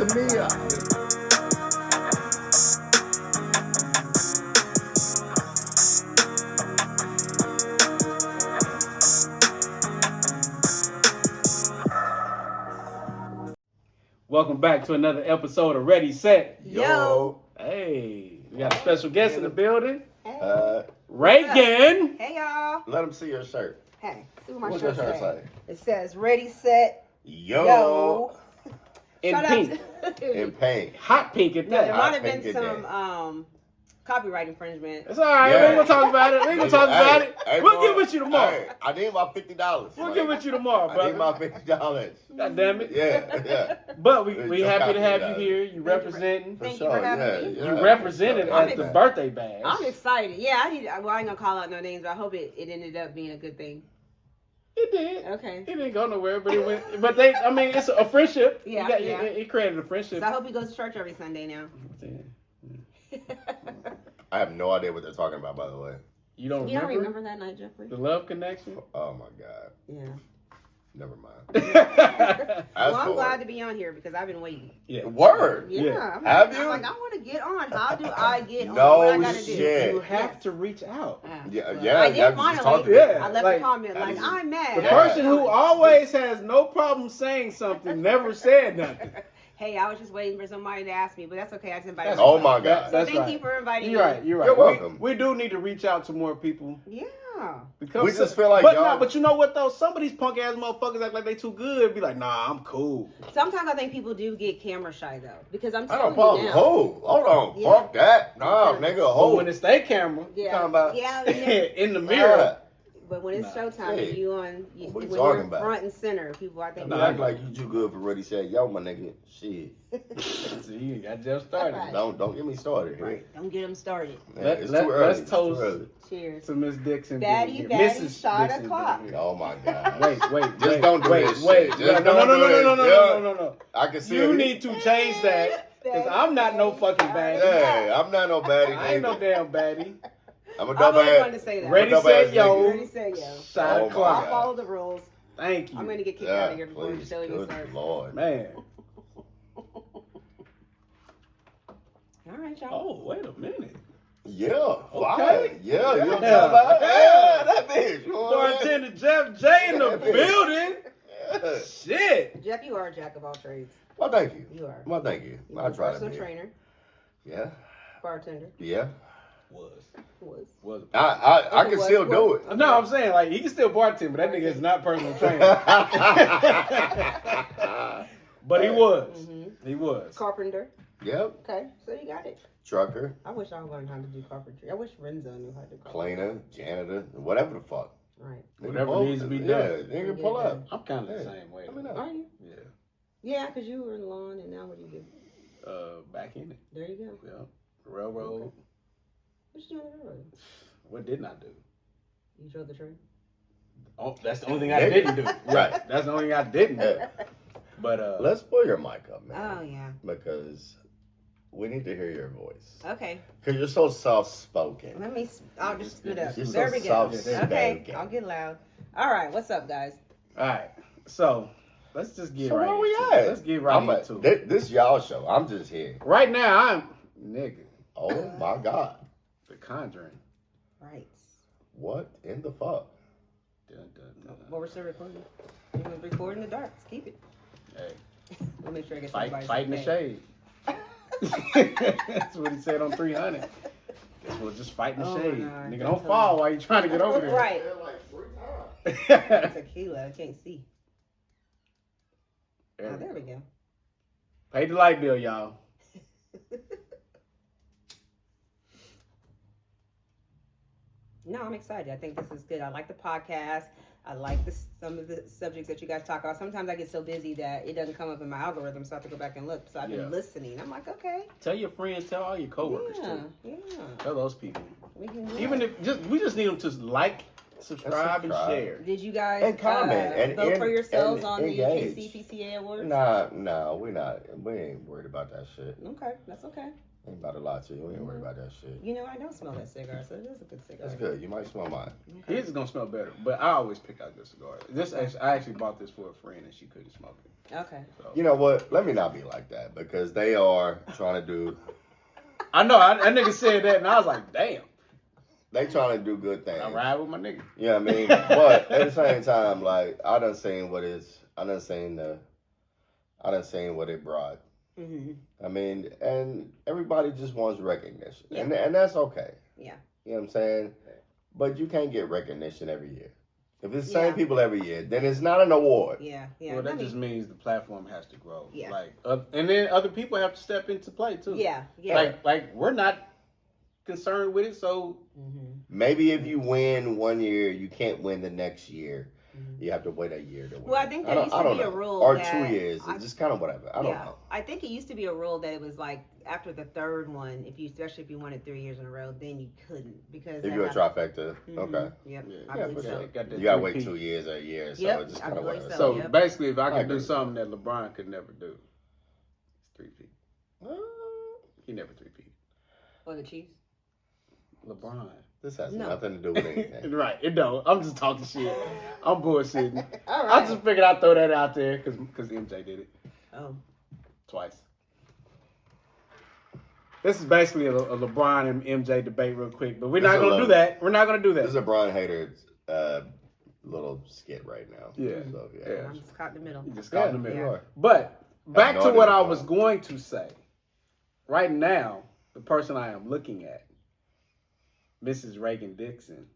Tamia. Welcome back to another episode of Ready, Set. Yo. Hey, we got a special guest in the building. Hey. Reagan. Hey y'all. Let him see your shirt. Hey, see what my What's shirt your shirt say. say? It says ready, set, Yo. In Shout pink. out to In pink. Hot pink at No, there that. might have been pink some copyright infringement. It's all right. Yeah. We ain't gonna talk about it. We ain't gonna talk about it. Hey, We'll boy. get with you tomorrow. Hey, I need my $50. We'll get with you tomorrow, I need my brother. $50. God damn it. Yeah. But we happy to have you $50. here. You representing. Thank you for having me. You represented at the birthday bash. I'm excited. Yeah, I ain't gonna call out no names, but I hope it ended up being a good thing. It did. Okay. It didn't go nowhere, but it went. But they, I mean, it's a friendship. Yeah, yeah. It created a friendship. So I hope he goes to church every Sunday now. I have no idea what they're talking about, by the way. You don't You remember? don't remember that night, Jeffrey? The love connection? Oh, my God. Yeah. Never mind. Well, I'm cool. glad to be on here because I've been waiting. Yeah. Word. Yeah. Yeah. I'm Have like, you? I'm like, I want to get on. How do I get on? No What I gotta shit. You do? have to reach out. Yeah, Well, yeah. I you did have to just talk finally. to me. Yeah. I left like, a comment that like, is- I'm mad. The Yeah. person who always has no problem saying something never said nothing. Hey, I was just waiting for somebody to ask me, but that's okay. I just invited Oh, myself. my God. So That's thank right. you for inviting You're me. right. You're right. You're welcome. We do need to reach out to more people. Yeah. Because We just feel like but y'all- no, but you know what though? Some of these punk ass motherfuckers act like they too good. Be like, nah, I'm cool. Sometimes I think people do get camera shy though, because I'm I telling don't you problem. now. Hold on. Yeah. Fuck that. Nah, nigga, But hold. when it's their camera, Yeah. talking about- Yeah. in the mirror, But when it's Nah. showtime, Hey, and you on, what you when talking you're about? front and center, people I think. You act like you too good for Ready Set. Yo, my nigga. Shit. see, I just started. Right. Don't get me started here. Right. Don't get them started. Man, it's Let- too early. let's It's too toast. early. Cheers. To Miss Dixon, Baddie, being here. baddie, Mrs. shot Dixon o'clock. being here. Oh my God. Wait, Just don't do wait, this wait. shit. No, Just no, don't no, do no, this. no, no, Yeah. no, no. I can see You it. need to change that because I'm not no fucking baddie. Hey, I'm not no baddie. I ain't no nigga. damn baddie. I'm a I dumb really wanted to ass. say that. Ready, Dumb set, ass yo. Ready, say yo. Shot Oh, my o'clock. I'll follow the rules. Thank you. I'm gonna get kicked out Yeah, of here before the please. show even Good starts. Lord. Man. All right, y'all. Oh, wait a minute. Yeah. Okay. Fine. Yeah. You know what I'm Yeah. talking about? Yeah. Yeah, that bitch. You know what I'm saying? Bartender Jeff J in the building. Yeah. Shit. Jeff, you are a jack of all trades. Well, thank you. You are. Well, thank you. You're I a try to personal be. trainer, Yeah. bartender. Yeah. Was. I can Was still what? do it. No, I'm saying like he can still bartend, but that nigga is not personal trainer. But he was. Mm-hmm. He was. Carpenter. Yep. Okay, so you got it. Trucker, I wish I learned how to do carpentry. I wish Renzo knew how to do carpentry. cleaner, janitor, whatever the fuck. Right. Whatever needs to be done. Yeah, nigga, pull up. I'm kind of the Yeah. same way. Let me know. Are you? Yeah. Yeah, because you were in the lawn, and now what do you do? Back in it. There you go. Yeah. Railroad. Okay. What you doing on the railroad? What didn't I do? You drove the train? Oh, that's the only thing I didn't do. Right. That's the only thing I didn't do. Yeah. But Let's pull your mic up, man. Oh, yeah. Because we need to hear your voice. Okay. Because you're so soft spoken. I'll just scoot up. You're There so we go. soft-spoken. Okay, I'll get loud. All right, what's up, guys? all right. So let's just get So right where we into at? it. Let's get right into it. This y'all show. I'm just here. Right now, I'm nigga. Oh my God. The Conjuring. Right. What in the fuck? Dun, dun, dun. Well, we're still recording. We're going to record in the dark. Let's keep it. Hey, We'll make sure I get fight in the shade. That's what he said on 300. Guess we'll just fight in the Oh, shade. no, Nigga, don't don't fall while you trying to get over there. Right. There Tequila. I can't see. Oh, there we go. Pay the light bill, y'all. No, I'm excited. I think this is good. I like the podcast. I like some of the subjects that you guys talk about. Sometimes I get so busy that it doesn't come up in my algorithm, so I have to go back and look. So I've been listening. I'm like, okay. Tell your friends, tell all your coworkers too. Yeah. Tell those people. We can do Even it. if we just need them to like, subscribe, and share. Did you guys And comment, and- vote for and- yourselves and on engage. the UKCPCA awards? Nah, we ain't worried about that shit. Okay, that's okay. Ain't about to lie to you. We ain't worried about that shit. You know, I don't smell that cigar, so it is a good cigar. That's good. You might smell mine. His is gonna smell better, but I always pick out good cigars. I actually bought this for a friend and she couldn't smoke it. Okay. So. You know what? Let me not be like that because they are trying to do. I know. That nigga said that, and I was like, damn. They trying to do good things. I ride with my nigga. You know what I mean? But at the same time, like I done seen what it brought. Mm-hmm. I mean, and everybody just wants recognition, Yeah. and that's okay. Yeah. You know what I'm saying? But you can't get recognition every year. If it's the same people every year, then it's not an award. Yeah. Yeah. Well, that just means the platform has to grow. Yeah. Like, and then other people have to step into play too. Yeah. Yeah. Like we're not concerned with it, so Maybe if you win one year, you can't win the next year. You have to wait a year to win. Well, I think there used to be a rule. Or that 2 years. It's just kind of whatever. I don't know. I think it used to be a rule that it was like after the third one, especially if you won it 3 years in a row, then you couldn't because if you're a trifecta, okay. Yep. Yeah. I believe for so. sure. You gotta wait 2 years or a year, so Yep, it's just I kind of believe whatever. So basically, if I I could agree do with something that LeBron could never do, it's 3-peat. He never 3-peat. For the Chiefs. LeBron. This has nothing to do with anything. Right, it don't. I'm just talking shit. I'm bullshitting. All right. I just figured I'd throw that out there because MJ did it. Oh. Twice. This is basically a LeBron and MJ debate real quick, but we're not going to do that. We're not going to do that. This is a Brian Hader little skit right now. Yeah. So, Yeah. I'm just caught in the middle. You just caught in the middle. you are. But back no to idea what what's I going was on. going to say. Right now, the person I am looking at, Mrs. Reagan Dixon,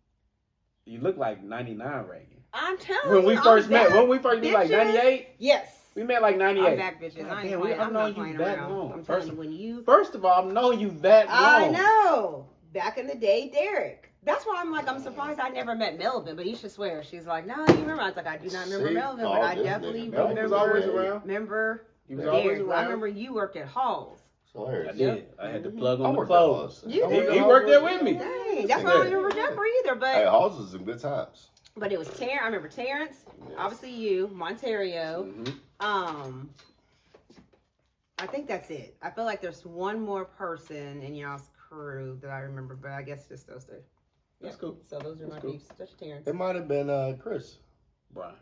you look like 99 Reagan. I'm telling When you. we first met, back, when we first met, like 98? Yes. We met like 98. I'm back, bitches. I ain't damn, playing. I've I'm known not you playing that around. long. I'm telling you, when you... First of all, I've known you that long. I know. Back in the day, Derek. That's why I'm surprised I never met Melvin, but you should swear. She's like, no, you remember? I was like, I do not remember Melvin, but I definitely Melvin was remember. always around. Remember He was Derek. always Well, I around. remember you worked at Hall's. Hilarious. I did. I had to plug on the worked at clothes. Halls. You did. He worked there with me. Dang, that's why I don't even remember either. But Hey, Halls was some good times. But it was Terrence. I remember Terrence. Obviously you, Monterio. I think that's it. I feel like there's one more person in y'all's crew that I remember, but I guess just those three. That's cool. So those are my cool. beefs. Especially Terrence. It might have been Chris Brian.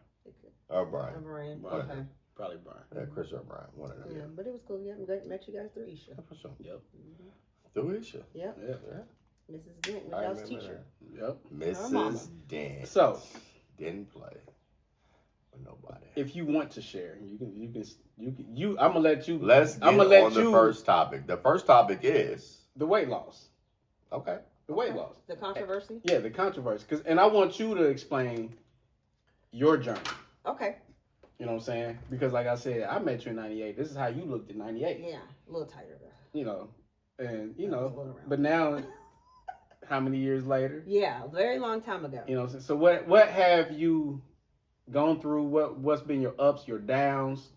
or Brian. Brian. Brian. Okay. Probably Brian. Yeah, Chris or Brian. One of them. Yeah, Yeah. but it was cool. Yeah, met you guys through Isha. Yeah, for sure. Yep. Duisha. Yep. Yeah. Mrs. Dent, I Michelle's remember teacher. Yep. that. mama. Mrs. Dent. So, Didn't play with nobody. if you want to share, you can. I'm gonna let you. Let's get I'm gonna let on you. the first topic. The first topic is the weight loss. okay. The weight loss. The controversy? Yeah, the controversy. And I want you to explain your journey. Okay. You know what I'm saying? Because like I said, I met you in 98. This is how you looked in 98. Yeah, a little tighter though. You know, and A little round. but now, how many years later? Yeah, a very long time ago. You know, so what have you gone through? What's been your ups, your downs,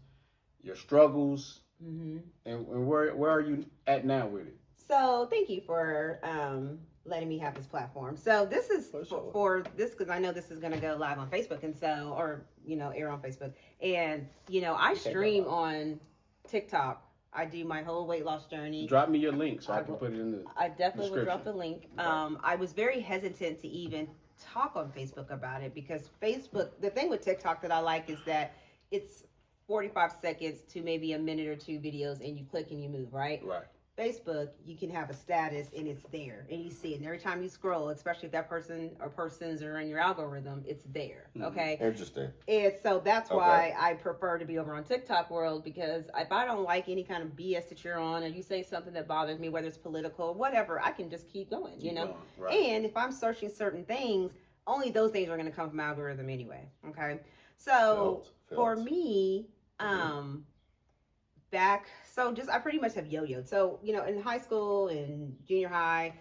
your struggles, and where are you at now with it? So thank you for letting me have this platform. So this is for this because I know this is going to go live on Facebook and so or air on Facebook and I stream on TikTok. I do my whole weight loss journey. Drop me your link so I can put it in the I definitely will drop the description. link. I was very hesitant to even talk on Facebook about it because Facebook, the thing with TikTok that I like is that it's 45 seconds to maybe a minute or two videos and you click and you move, right? Right. Facebook, you can have a status and it's there and you see it. And every time you scroll, especially if that person or persons are in your algorithm, it's there. Okay. Interesting. And so that's why I prefer to be over on TikTok world because if I don't like any kind of BS that you're on or you say something that bothers me, whether it's political or whatever, I can just keep going, Right. And if I'm searching certain things, only those things are going to come from algorithm anyway. Okay. So for me, I pretty much have yo-yoed. So, in high school and junior high,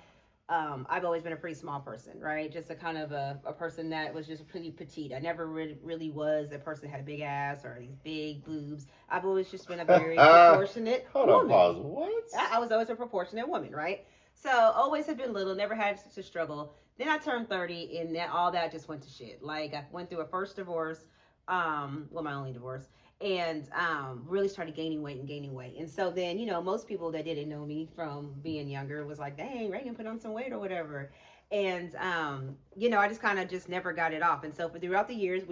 I've always been a pretty small person, right? Just a kind of a person that was just pretty petite. I never really was a person that had a big ass or these big boobs. I've always just been a very proportionate Hold woman. on, pause. What? I was always a proportionate woman, right? So always have been little, never had to struggle. Then I turned 30 and all that just went to shit. Like I went through a first divorce, my only divorce. and really started gaining weight. And so then, most people that didn't know me from being younger was like, dang, Reagan put on some weight or whatever. And, I just kind of just never got it off. And so throughout the years,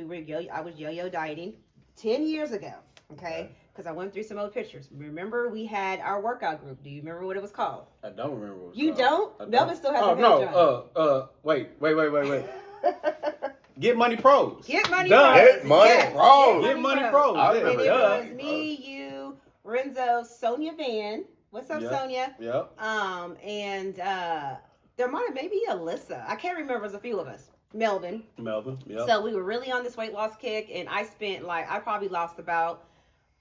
I was yo-yo dieting 10 years ago. Okay. Because I went through some old pictures. Remember, we had our workout group. Do you remember what it was called? I don't remember what it was You called. don't? Melvin still has a page no. Wait. Get Money Pros. Get Money Done. Pros. Get Money Yes. Pros. Get Money Pros. I And it remember was that. me, you, Renzo, Sonia Van. What's up, Sonia? Yep. And there might have maybe Alyssa. I can't remember. There's a few of us. Melvin. Yep. So we were really on this weight loss kick, and I probably lost about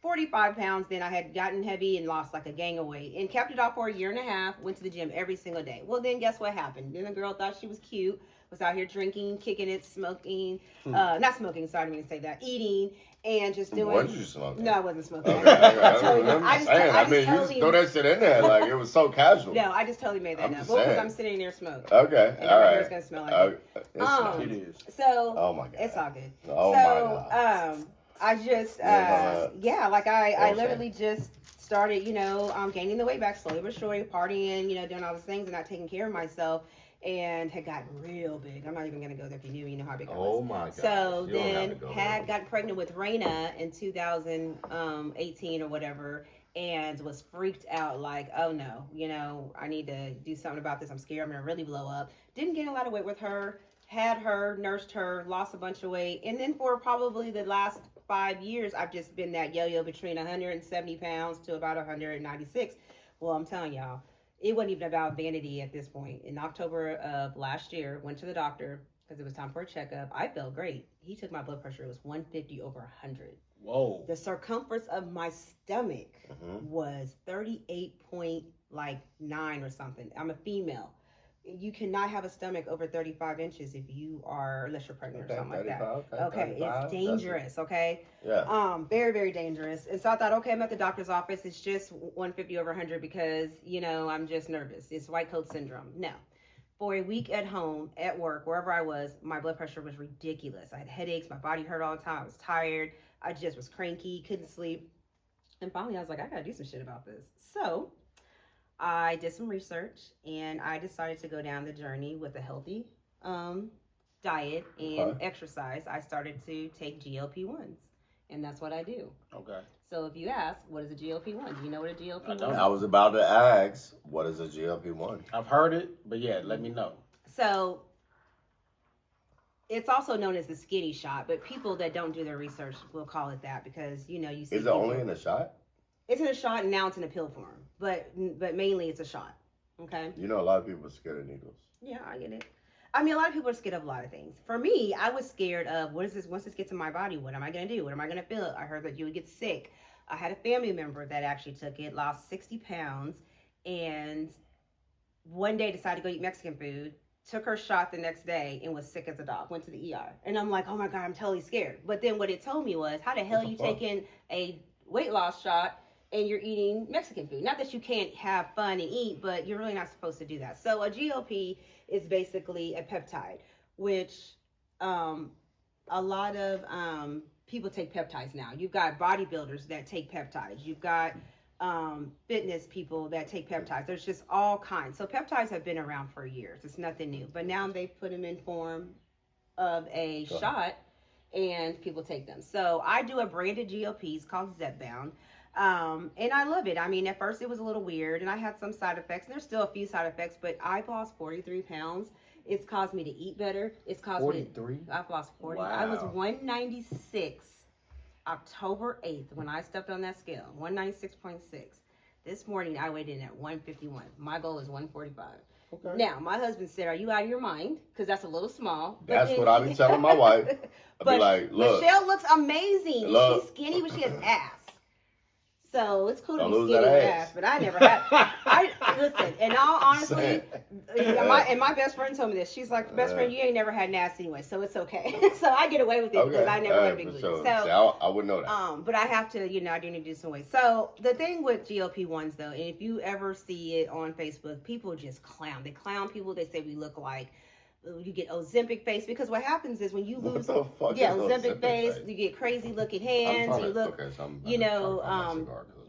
45 pounds. Then I had gotten heavy and lost like a gang of weight and kept it off for a year and a half. Went to the gym every single day. Well, then guess what happened? Then the girl thought she was cute, was out here drinking, kicking it, smoking, not smoking, sorry, I didn't mean to say that, eating, and just doing. What did you smoke? No, I wasn't smoking. Okay, I'm saying. I mean, you totally, just throw that shit in there like it was so casual. No, I just totally made that I'm up. just Well, because saying. I'm sitting there smoking. Okay, And all my right. hair's gonna smell like it. It is. So, Oh my god. it's all good. Oh So, my god. I just, I literally just started, gaining the weight back slowly but surely, partying, doing all those things and not taking care of myself, and had gotten real big. I'm not even going to go there. If you knew me, you know how big I was. Oh my god. So You don't have then to go had there. got pregnant with Raina in 2018 or whatever, and was freaked out like, oh no, I need to do something about this. I'm scared I'm going to really blow up. Didn't gain a lot of weight with her. Had her, nursed her, lost a bunch of weight. And then for probably the last 5 years, I've just been that yo-yo between 170 pounds to about 196. Well, I'm telling y'all, it wasn't even about vanity at this point. In October of last year, went to the doctor because it was time for a checkup. I felt great. He took my blood pressure. It was 150 over 100. Whoa. The circumference of my stomach was 38.9 or something. I'm a female. You cannot have a stomach over 35 inches unless you're pregnant or something like that. Okay, 35, it's dangerous, okay? Yeah. Very, very dangerous. And so I thought, okay, I'm at the doctor's office. It's just 150 over 100 because, I'm just nervous. It's white coat syndrome. No. For a week at home, at work, wherever I was, my blood pressure was ridiculous. I had headaches. My body hurt all the time. I was tired. I just was cranky, couldn't sleep. And finally, I was like, I got to do some shit about this. So I did some research, and I decided to go down the journey with a healthy diet and exercise. I started to take GLP-1s, and that's what I do. Okay. So if you ask, what is a GLP-1? Do you know what a GLP-1 is? I was about to ask, what is a GLP-1? I've heard it, but yeah, let me know. So it's also known as the skinny shot, but people that don't do their research will call it that because, you see. Is it only in a shot? It's in a shot, and now it's in a pill form. But mainly it's a shot. Okay? A lot of people are scared of needles. Yeah, I get it. I mean, a lot of people are scared of a lot of things. For me, I was scared of, once this gets in my body, what am I going to do? What am I going to feel? I heard that you would get sick. I had a family member that actually took it, lost 60 pounds, and one day decided to go eat Mexican food, took her shot the next day, and was sick as a dog, went to the ER. And I'm like, oh my God, I'm totally scared. But then what it told me was, how the hell are you taking a weight loss shot and you're eating Mexican food? Not that you can't have fun and eat, but you're really not supposed to do that. So a GLP is basically a peptide, which a lot of people take peptides now. You've got bodybuilders that take peptides. You've got fitness people that take peptides. There's just all kinds. So peptides have been around for years. It's nothing new. But now they've put them in form of a shot, and people take them. So I do a branded GLP. It's called Zepbound. And I love it. I mean, at first it was a little weird and I had some side effects, and there's still a few side effects, but I've lost 43 pounds. It's caused me to eat better. It's caused 43? I've lost 40. Wow. I was 196 October 8th when I stepped on that scale, 196.6. This morning I weighed in at 151. My goal is 145. Okay. Now, my husband said, are you out of your mind? Because that's a little small. That's what I be telling my wife. I be like, look. Michelle looks amazing. Look. She's skinny, but she has ass. So it's cool to Don't be lose skinny that with ass. ass, but I never had. Listen, in all honesty, and my best friend told me this. She's like, best friend, you ain't never had an ass anyway, so it's okay. So I get away with it because I never had a big booty. Sure. So See, I wouldn't know that. but I have to, I do need to do some weight. So the thing with GLP-1s though, and if you ever see it on Facebook, people just clown. They clown people. They say we look like You get Ozempic face, because what happens is when you lose, what the fuck is Ozempic face, you get crazy looking hands, you look,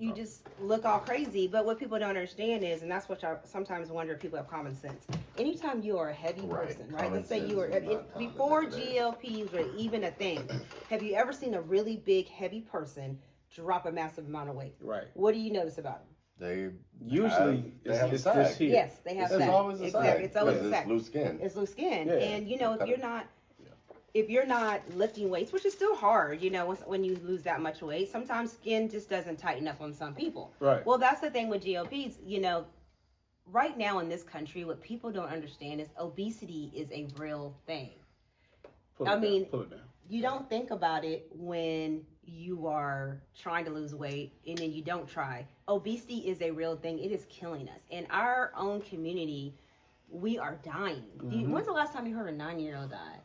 you just look all crazy. But what people don't understand is, and that's what I sometimes wonder if people have common sense. Anytime you are a heavy person, right? Let's say you were, before GLPs were even a thing, have you ever seen a really big, heavy person drop a massive amount of weight? Right. What do you notice about them? They usually have it's sag. this here. Yes, they have It's sag. always a Exactly. sag. It's always a It's sag. loose skin. It's loose skin. Yeah. And if you're not lifting weights, which is still hard, when you lose that much weight, sometimes skin just doesn't tighten up on some people. Right. Well, that's the thing with GLPs. Right now in this country, what people don't understand is obesity is a real thing. Pull it down. You don't think about it when you are trying to lose weight and then you don't try. Obesity is a real thing. It is killing us. In our own community, we are dying. When's the last time you heard a 9-year-old die?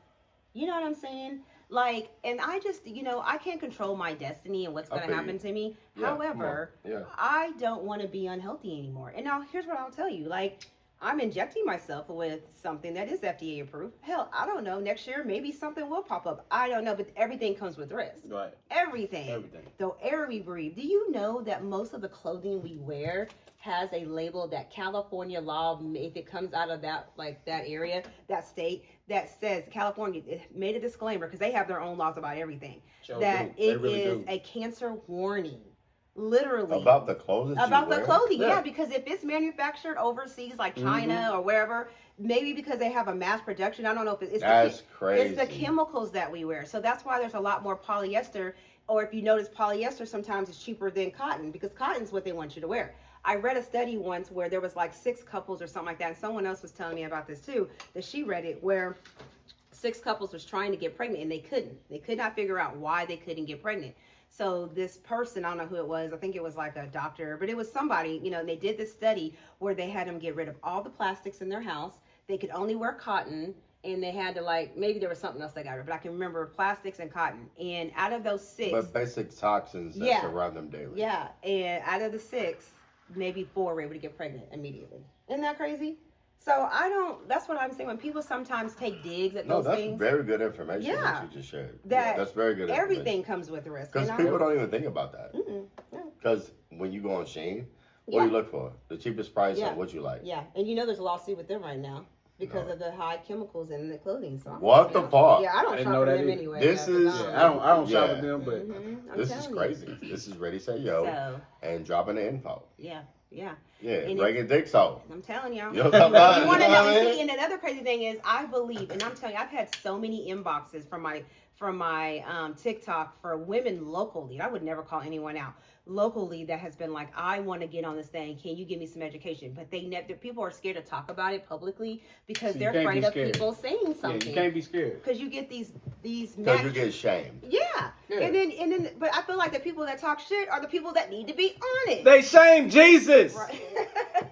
You know what I'm saying? Like, and I just, I can't control my destiny and what's going to happen to me. Yeah, However, I don't want to be unhealthy anymore. And now here's what I'll tell you. Like, I'm injecting myself with something that is FDA approved. Hell, I don't know. Next year, maybe something will pop up. I don't know, but everything comes with risk. Right. Everything. The air we breathe. Do you know that most of the clothing we wear has a label that California law, if it comes out of that area, that state, that says California made a disclaimer, because they have their own laws about everything, it is a cancer warning. Literally about the clothes yeah, because if it's manufactured overseas like China or wherever, maybe because they have a mass production, I don't know if it's crazy. It's the chemicals that we wear. So that's why there's a lot more polyester, or if you notice, polyester sometimes is cheaper than cotton, because cotton's what they want you to wear. I read a study once where there was like 6 couples or something like that, and someone else was telling me about this too, that she read it, where 6 couples was trying to get pregnant and they couldn't. They could not figure out why they couldn't get pregnant. So this person, I don't know who it was, I think it was like a doctor, but it was somebody, and they did this study where they had them get rid of all the plastics in their house. They could only wear cotton, and they had to maybe there was something else they got rid of, but I can remember plastics and cotton. And out of those 6. But basic toxins that surround them daily. Yeah, and out of the 6, maybe 4 were able to get pregnant immediately. Isn't that crazy? So that's what I'm saying. When people sometimes take digs at those things. That's very good information that you just shared. That's very good information. Everything comes with risk. Because people don't even think about that. Because when you go on Shein, what do you look for? The cheapest price or what you like. Yeah, and there's a lawsuit with them right now because of the high chemicals in the clothing. So what the fuck? Yeah, I don't shop with them anyway. This is... I don't shop with them, but... This is crazy. This is Ready, Say, Yo, and dropping the info. Yeah. Yeah, breaking dicks off. I'm telling y'all. You know what I'm talking You want to know? See, and another crazy thing is, I believe, and I'm telling you, I've had so many inboxes from my TikTok for women locally. And I would never call anyone out locally that has been like, I want to get on this thing. Can you give me some education? But people are scared to talk about it publicly because they're afraid of people saying something. Yeah, you can't be scared because you get these. Because you get shamed. Yeah. And then, but I feel like the people that talk shit are the people that need to be honest. They shame Jesus. Right.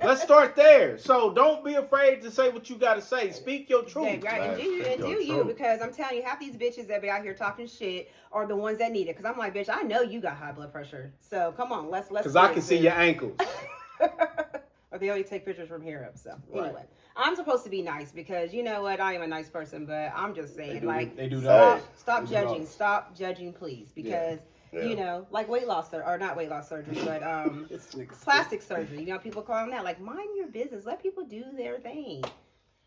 Let's start there. So don't be afraid to say what you got to say. Speak your truth. Okay, right. And do you, because I'm telling you, half these bitches that be out here talking shit are the ones that need it. Because I'm like, bitch, I know you got high blood pressure. So come on, let's. Because I can see your ankles. Or they only take pictures from here up. So anyway, I'm supposed to be nice because you know what, I am a nice person, but I'm just saying, they do stop judging, stop judging, please, because. Yeah. Like weight loss or not weight loss surgery, but plastic surgery. People call them that. Like, mind your business. Let people do their thing.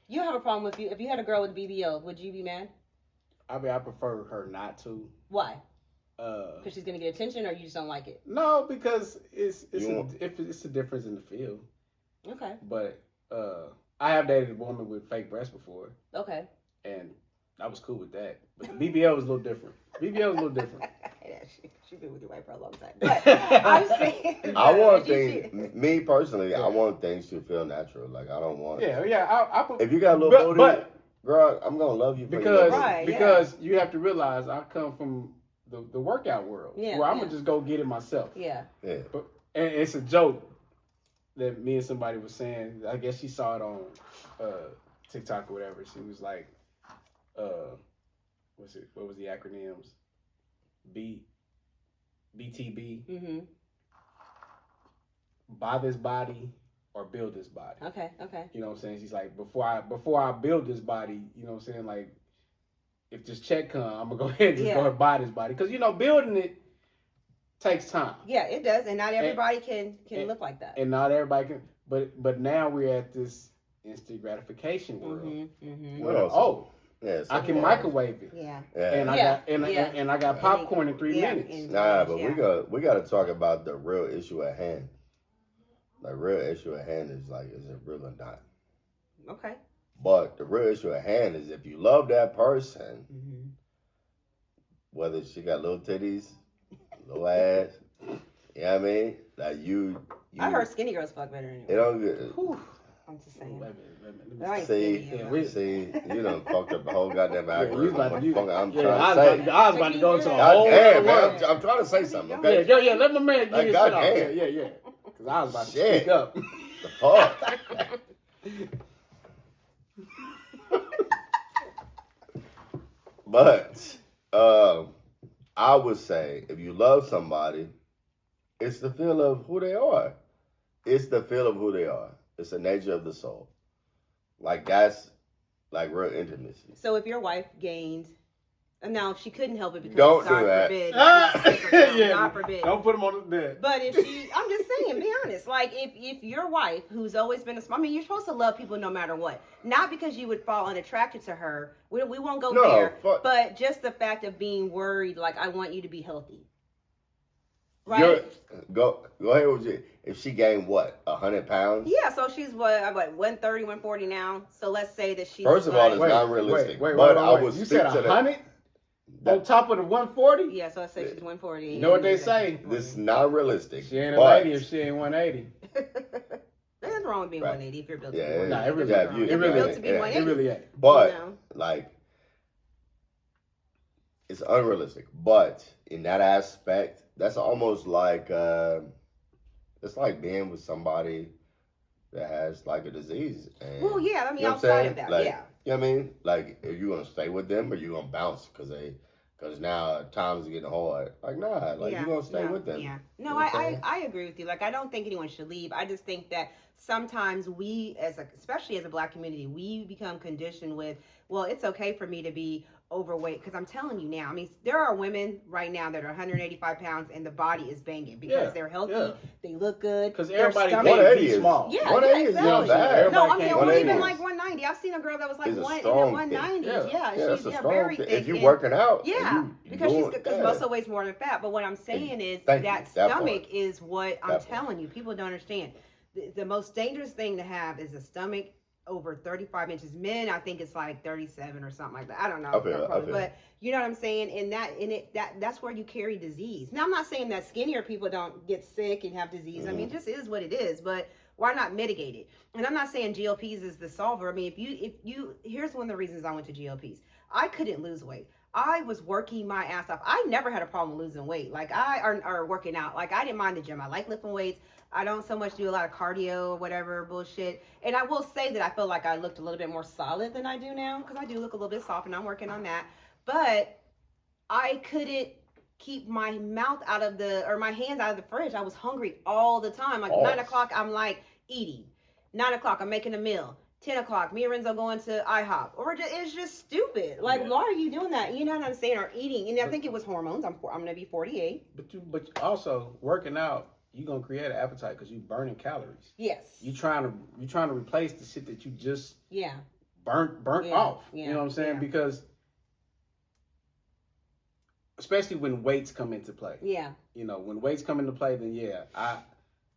You have a problem with if you had a girl with BBL, would you be mad? I mean, I prefer her not to. Why? Because she's gonna get attention, or you just don't like it? No, because it's a difference in the field. Okay. But I have dated a woman with fake breasts before. Okay. And I was cool with that. But the BBL was a little different. She's been with your wife for a long time. But I'm saying, I want things. Me personally, I want things to feel natural. Like I don't want. If you got a little booty, girl, I'm gonna love you because you have to realize I come from the workout world where I'm gonna just go get it myself. Yeah. But and it's a joke that me and somebody was saying. I guess she saw it on TikTok or whatever. She was like, what was the acronyms? BTB. Mm-hmm. Buy this body, or build this body. Okay. You know what I'm saying? She's like, before I build this body, you know what I'm saying? Like, if this check come, I'm gonna go ahead and just go ahead and buy this body. Because, you know, building it takes time. Yeah, it does. And not everybody can look like that. And not everybody can. But now we're at this instant gratification world. I can microwave it. Yeah. And I got popcorn in 3 minutes. But we got to talk about the real issue at hand. The real issue at hand is like, is it real or not? Okay. But the real issue at hand is if you love that person, whether she got little titties, little ass, you know what I mean? Like you I heard skinny girls fuck better anyway. It don't get. I'm just saying. See, you done fucked up the whole goddamn algorithm. I was about to go into a God whole damn, world. man, I'm trying to say something, okay? Yeah, let my man get his shit off. Yeah. Because I was about to speak up. The fuck? But I would say if you love somebody, it's the feel of who they are. It's the feel of who they are. It's the nature of the soul. Like that's like real intimacy. So if your wife gained, now she couldn't help it because Don't God do that. forbid, God forbid. Don't put them on the bed. But if she, I'm just saying, be honest. Like if your wife, who's always been you're supposed to love people no matter what. Not because you would fall unattracted to her. We won't go there. But just the fact of being worried, like I want you to be healthy. Right. Go ahead with you. If she gained what, 100 pounds? Yeah, so she's what 130, 140 now. So let's say that she's First of all, it's not realistic. Wait. I would you speak said to 100 on top of the 140? Yeah, so I say she's 140. You know what they say? This is not realistic. She ain't a lady if she ain't 180. There's nothing wrong with being 180 if you're built to be 180. Nah, it really ain't. But like, it's unrealistic. But in that aspect, that's almost like it's like being with somebody that has like a disease. And, well, yeah, I mean, you know outside of that, like, yeah. You know what I mean? Like, are you gonna stay with them or you gonna bounce because now times are getting hard? Like, nah, like you gonna stay with them. Yeah. No, I agree with you. Like, I don't think anyone should leave. I just think that sometimes we, especially as a Black community, we become conditioned with, well, it's okay for me to be overweight, because I'm telling you now, I mean, there are women right now that are 185 pounds and the body is banging because they're healthy, they look good. Because everybody can't be small. Yeah, 180 exactly. is not bad. No, I'm saying even 180 like 190. I've seen a girl that was like 190. She's very thick. If you're working out, because muscle weighs more than fat. But what I'm saying is that stomach is what I'm telling you. People don't understand. The most dangerous thing to have is a stomach over 35 inches. Men, I think it's like 37 or something like that. I don't know. But you know what I'm saying? That's where you carry disease. Now, I'm not saying that skinnier people don't get sick and have disease. I mean, it just is what it is. But why not mitigate it? And I'm not saying GLPs is the solver. I mean, here's one of the reasons I went to GLPs. I couldn't lose weight. I was working my ass off. I never had a problem losing weight. Like or working out. Like I didn't mind the gym. I like lifting weights. I don't so much do a lot of cardio or whatever bullshit. And I will say that I feel like I looked a little bit more solid than I do now, because I do look a little bit soft and I'm working on that. But I couldn't keep my mouth my hands out of the fridge. I was hungry all the time. Like 9 o'clock, I'm like eating. 9 o'clock, I'm making a meal. 10 o'clock, me and Renzo going to IHOP. Or it's just stupid. Like, why are you doing that? You know what I'm saying? Or eating. And I think it was hormones. I'm going to be 48. But also, working out, you're going to create an appetite because you're burning calories. Yes. You're trying to replace the shit that you just burnt Yeah. off. Yeah. You know what I'm saying? Yeah. Because especially when weights come into play. Yeah. You know, when weights come into play, then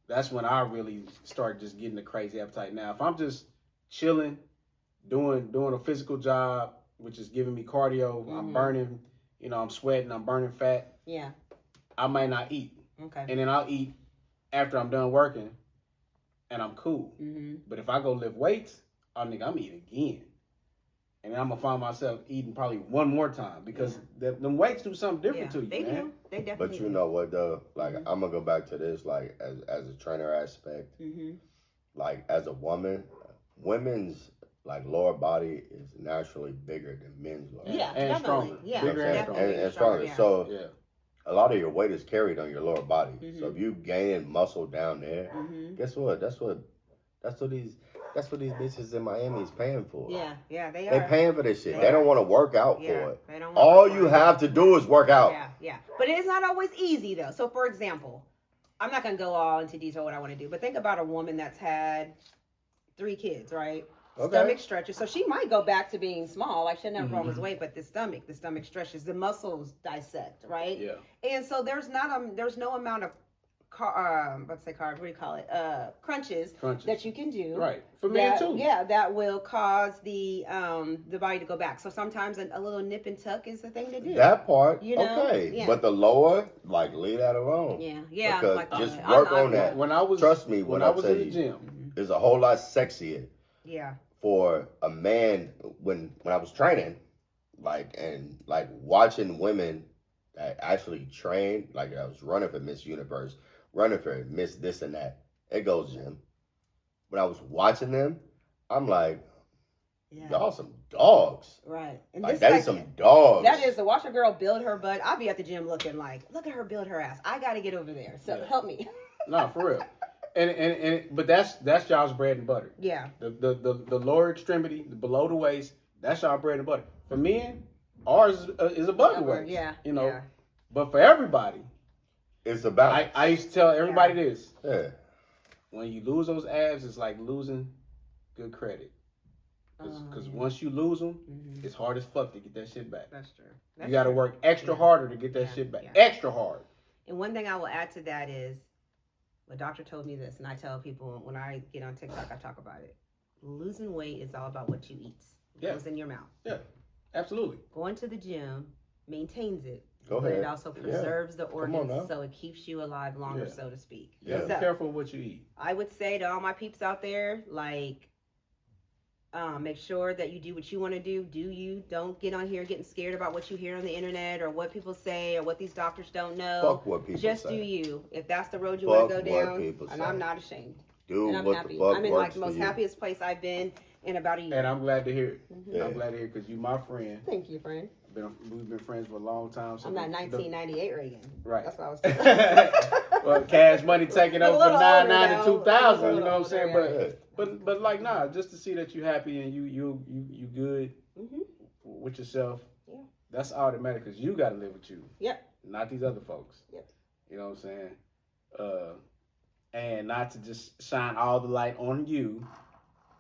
that's when I really start just getting a crazy appetite. Now, if I'm just chilling, doing a physical job, which is giving me cardio, I'm burning, I'm sweating, I'm burning fat. Yeah. I might not eat. Okay. And then I'll eat after I'm done working, and I'm cool. Mm-hmm. But if I go lift weights, I'm eating again. And then I'm going to find myself eating probably one more time because them weights do something different to you, they man. do. They definitely But you know what, though? Like, I'm going to go back to this, like, as a trainer aspect. Mm-hmm. Like, as a woman, women's, like, lower body is naturally bigger than men's lower body. Yeah, and stronger. Yeah, bigger and stronger. Yeah. So, a lot of your weight is carried on your lower body. Mm-hmm. So if you gain muscle down there, guess what? That's what That's what these bitches in Miami is paying for. Yeah, they They are. paying for this shit. They They don't are. want to work out for it. They don't wanna All work you for it. have to do is work out. Yeah. But it's not always easy though. So for example, I'm not gonna go all into detail what I want to do, but think about a woman that's had 3 kids, right? Okay. Stomach stretches, so she might go back to being small, like she never Mm-hmm. grown weight, but the stomach stretches, the muscles dissect, right? Yeah. And so there's no amount of what do you call it? Crunches that you can do. Right. For men too. Yeah, that will cause the body to go back. So sometimes a little nip and tuck is the thing to do. That part, You know? okay. Yeah. But the lower, like, leave that alone. Yeah. Because Like, just I'm work on that. When I was Trust me when I was tell in the you. gym. It's a whole lot sexier Yeah. for a man when I was training, like watching women that actually train, like I was running for Miss Universe, running for Miss this and that. It goes, Jim. When I was watching them, I'm like, y'all some dogs. Right. And Like this that is some dogs. That is to watch a girl build her butt. I'll be at the gym looking like, look at her build her ass. I got to get over there. So help me. No, for real. But that's y'all's bread and butter. Yeah. The lower extremity, the below the waist, that's y'all bread and butter. For men, ours is above the waist. Yeah. You know. Yeah. But for everybody, it's about. I used to tell everybody this. Yeah. When you lose those abs, it's like losing good credit. Because once you lose them, it's hard as fuck to get that shit back. That's true. You got to work extra harder to get that shit back. Yeah. Extra hard. And one thing I will add to that is, a doctor told me this, and I tell people when I get on TikTok, I talk about it. Losing weight is all about what you eat. It goes in your mouth. Yeah, absolutely. Going to the gym maintains it. Go but ahead. it also preserves the on organs, now. so it keeps you alive longer, so to speak. Yeah, So, be careful what you eat. I would say to all my peeps out there, like, make sure that you do what you want to do. Do you? Don't get on here getting scared about what you hear on the internet or what people say or what these doctors don't know. Fuck what people Just say. do you. If that's the road you want to go Fuck what down, people and say. I'm not ashamed. Do And I'm what happy. the fuck I'm in works like the for most you. happiest place I've been in about a year. And I'm glad to hear it. Yeah. I'm glad to hear it because you my friend. Thank you, friend. We've been friends for a long time. So I'm not 1998 Reagan. Right. That's what I was saying. Well, Cash Money taking A over little for older 99 and now. 2000. A You little know what I'm saying? older, But like nah, just to see that you happy and you good with yourself. Yeah. That's all that matters because you got to live with you. Yep. Not these other folks. Yep. You know what I'm saying? And not to just shine all the light on you,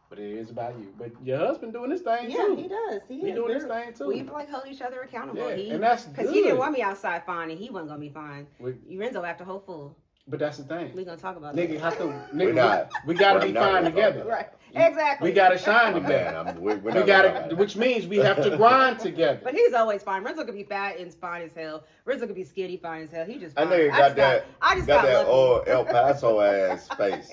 but it is about you. But your husband doing this thing Yeah, too. he does. He is. doing this thing too. We like hold each other accountable. Yeah, and that's because good. he didn't want me outside fine, and he wasn't gonna be fine. With- Renzo after whole fool. But that's the thing. We gonna talk about Nigga that. have to. We're Nigga, not. we gotta We're be not fine gonna together. talk Right. Exactly. We gotta shine Man, together. we're We not gotta, gonna- which means we have to grind together. But he's always fine. Renzo could be fat and fine as hell. Renzo could be skinny, fine as hell. He just. I Fine. know you got that. I just got got that lucky. old El Paso ass face.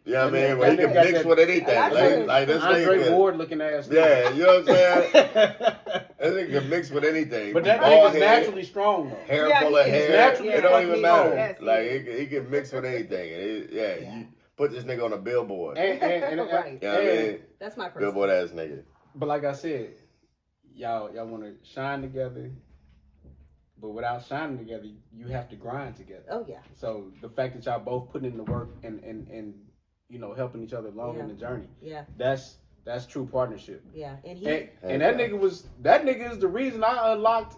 You know what I mean? Where he That can nigga got mix that- with anything. That's Like, true. like this Andre nigga. Ward looking ass. Yeah, you know what I'm saying? That nigga can mix with anything. But that Bald nigga's head, naturally strong though. hair Yeah, full of he is. hair. Naturally It don't fucking even matter. Yes, he Like is. he can mix with anything. And you put this nigga on a billboard. And Right. You know what I mean? That's my person. Billboard ass nigga. but like I said, y'all want to shine together. But without shining together, you have to grind together. Oh yeah. So the fact that y'all both putting in the work and you know helping each other along in the journey, Yeah. that's true partnership. Yeah. And he. And that nigga is the reason I unlocked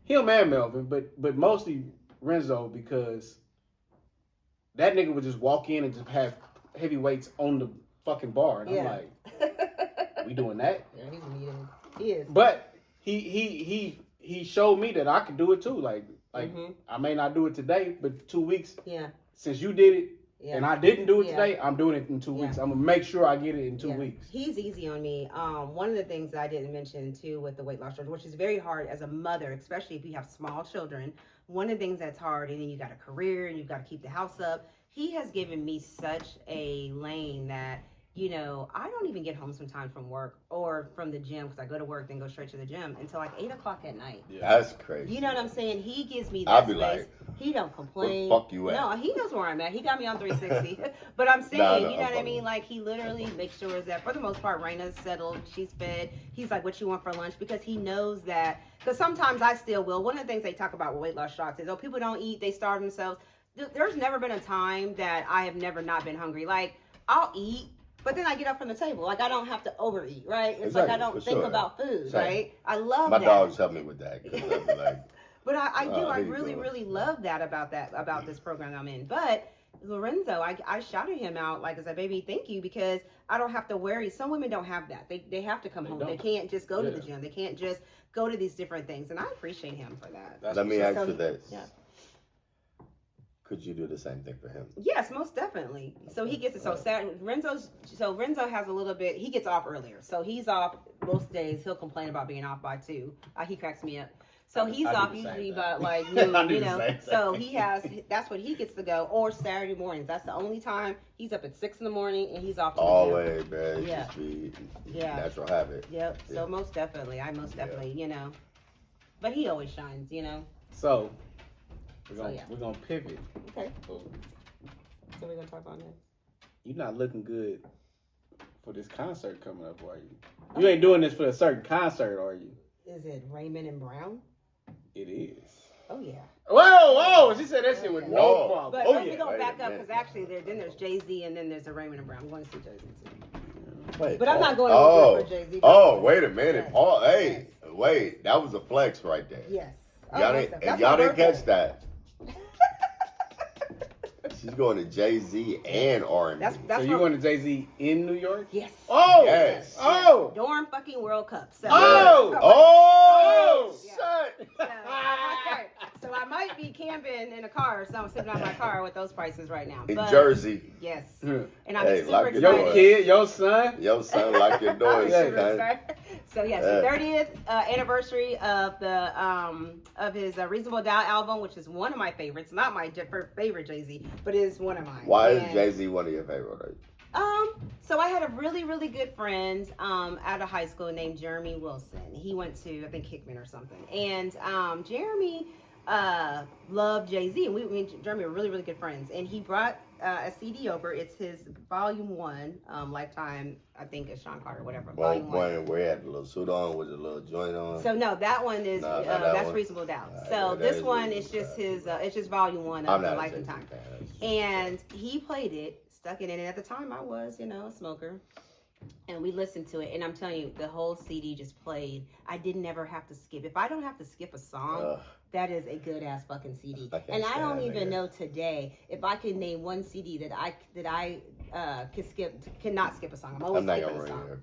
him and Melvin, but mostly Renzo because that nigga would just walk in and just have heavy weights on the fucking bar, and I'm Yeah. like, we doing that? Yeah, he's needed. He is. But he showed me that I could do it too. Like I may not do it today, but 2 weeks Yeah. since you did it. Yeah. And I didn't do it Yeah. today. I'm doing it in 2 weeks. I'm gonna make sure I get it in 2 weeks. He's easy on me. One of the things that I didn't mention too with the weight loss journey, which is very hard as a mother, especially if you have small children. One of the things that's hard, and then you got a career and you've got to keep the house up. He has given me such a lane that, you know, I don't even get home sometimes from work or from the gym because I go to work then go straight to the gym until like 8 o'clock at night. That's crazy. You know what I'm saying? He gives me I'll that be space. like, he don't complain. where the fuck you at? No, he knows where I'm at. He got me on 360. But I'm saying, Nah, you know I'm what I fucking- mean? Like, he literally makes sure that for the most part, Raina's settled. She's fed. He's like, what you want for lunch? Because he knows that. Because sometimes I still will. One of the things they talk about with weight loss shots is, oh, people don't eat. They starve themselves. There's never been a time that I have never not been hungry. Like, I'll eat. But then I get up from the table. Like, I don't have to overeat, right? It's Exactly, like I don't for think sure. about food, Same. right? I love My that. dogs help me with that. 'Cause I'll be like, But I do. I here you really, go. really love that about this program I'm in. But Lorenzo, I shouted him out, like I said, baby, thank you, because I don't have to worry. Some women don't have that. They have to come home. They don't. can't just go to the Yeah. gym. They can't just go to these different things. And I appreciate him for that. That's let me what's ask up. you this. Yeah. Could you do the same thing for him? Yes, most definitely. So he gets it. So Renzo has a little bit. He gets off earlier, so he's off most days. He'll complain about being off by 2. He cracks me up. So he's I do off the same usually thing. about like I noon, do you the know. same So thing. he has. That's when he gets to go. Or Saturday mornings. That's the only time he's up at 6 in the morning and he's off. To the gym. Always, man. Yeah. Just be Yeah. natural habit. Yep. Yeah. So most definitely, you know. But he always shines, you know. So we're So, gonna yeah. we're gonna pivot. Okay. So, So we're gonna talk about this. you're not looking good for this concert coming up, are you? You ain't doing this for a certain concert, are you? Is it Raymond and Brown? It is. Oh yeah. Whoa! She said that shit with no Whoa. problem. But Oh we're yeah. gonna wait back a up minute. because actually then there's Jay-Z and then there's a Raymond and Brown. I'm going to see Jay-Z too. Wait, But I'm not going oh, to for Jay-Z. Oh, wait a minute. Yes. Paul, hey, Yes. wait. That was a flex right there. Yes. Y'all most didn't, definitely. if y'all That's didn't my catch that, she's going to Jay-Z and R&B. That's So you went to Jay-Z in New York? Yes. Oh! Yes. Oh! Dorm fucking World Cup. So, Oh! Oh, Yeah. shut. Okay. So I might be camping in a car, so I'm sitting on my car with those prices right now. In But, Jersey. Yes. Hmm. And I'm Hey, super lock your excited. Your doors. kid, your son? Yo, son, like your I'm doors. Yeah. super son. excited. So yes, Yeah. the 30th anniversary of the of his Reasonable Doubt album, which is one of my favorites. Not my favorite Jay-Z, but is one of mine. Why is And, Jay-Z one of your favorite? So I had a really, really good friend out of high school named Jeremy Wilson. He went to, I think, Hickman or something. And Jeremy loved Jay-Z. And me and Jeremy were really, really good friends. And he brought a CD over. It's his Volume 1, Lifetime, I think it's Sean Carter, whatever. Well, Volume 1. one where he had a little suit on with a little joint on. So no, that one is No, not that that's one. Reasonable Doubt. Alright, So yeah, that this is one Reasonable is just Doubt. his. It's just Volume 1 I'm of the not a Life and Jay-Z Time. fan. And he played it, stuck it in, and at the time I was, a smoker. And we listened to it, and I'm telling you, the whole CD just played. I didn't ever have to skip. If I don't have to skip a song, Ugh. that is a good ass fucking CD. I can't And I don't stand even nigga. know today if I can name one CD that I cannot skip a song. I'm always I'm not skipping gonna a ruin song. your.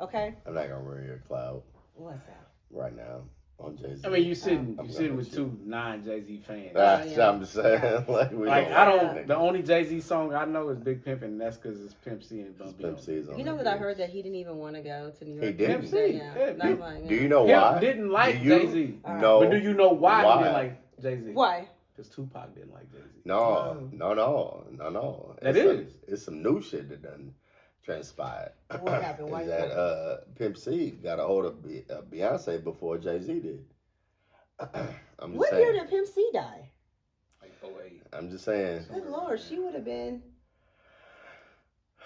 Okay, I'm not gonna ruin your cloud what's that? right now on Jay-Z. I mean, you sitting I'm with with two non-Jay-Z fans. That's yeah. I'm just saying. Yeah. Like we Like don't I like don't. that The nigga. only Jay-Z song I know is Big Pimpin', and that's because it's Pimp C and Bun It's B. Pimp C's on You know that that I bitch. heard that he didn't even want to go to New York. He didn't? Pimp C. Yeah. Yeah, Not mine, Do yeah. you know Pimp why? didn't like Do you? Jay-Z. No. But do you know why, Why? he didn't like Jay-Z? Why? Because Tupac didn't like Jay-Z. No. That It's is. it's some new shit that done transpired. What happened? Why Is you that Pimp C got a hold of Beyonce before Jay-Z did. I'm just What saying. year did Pimp C die? Like 08. I'm just saying. Good Lord, she would have been.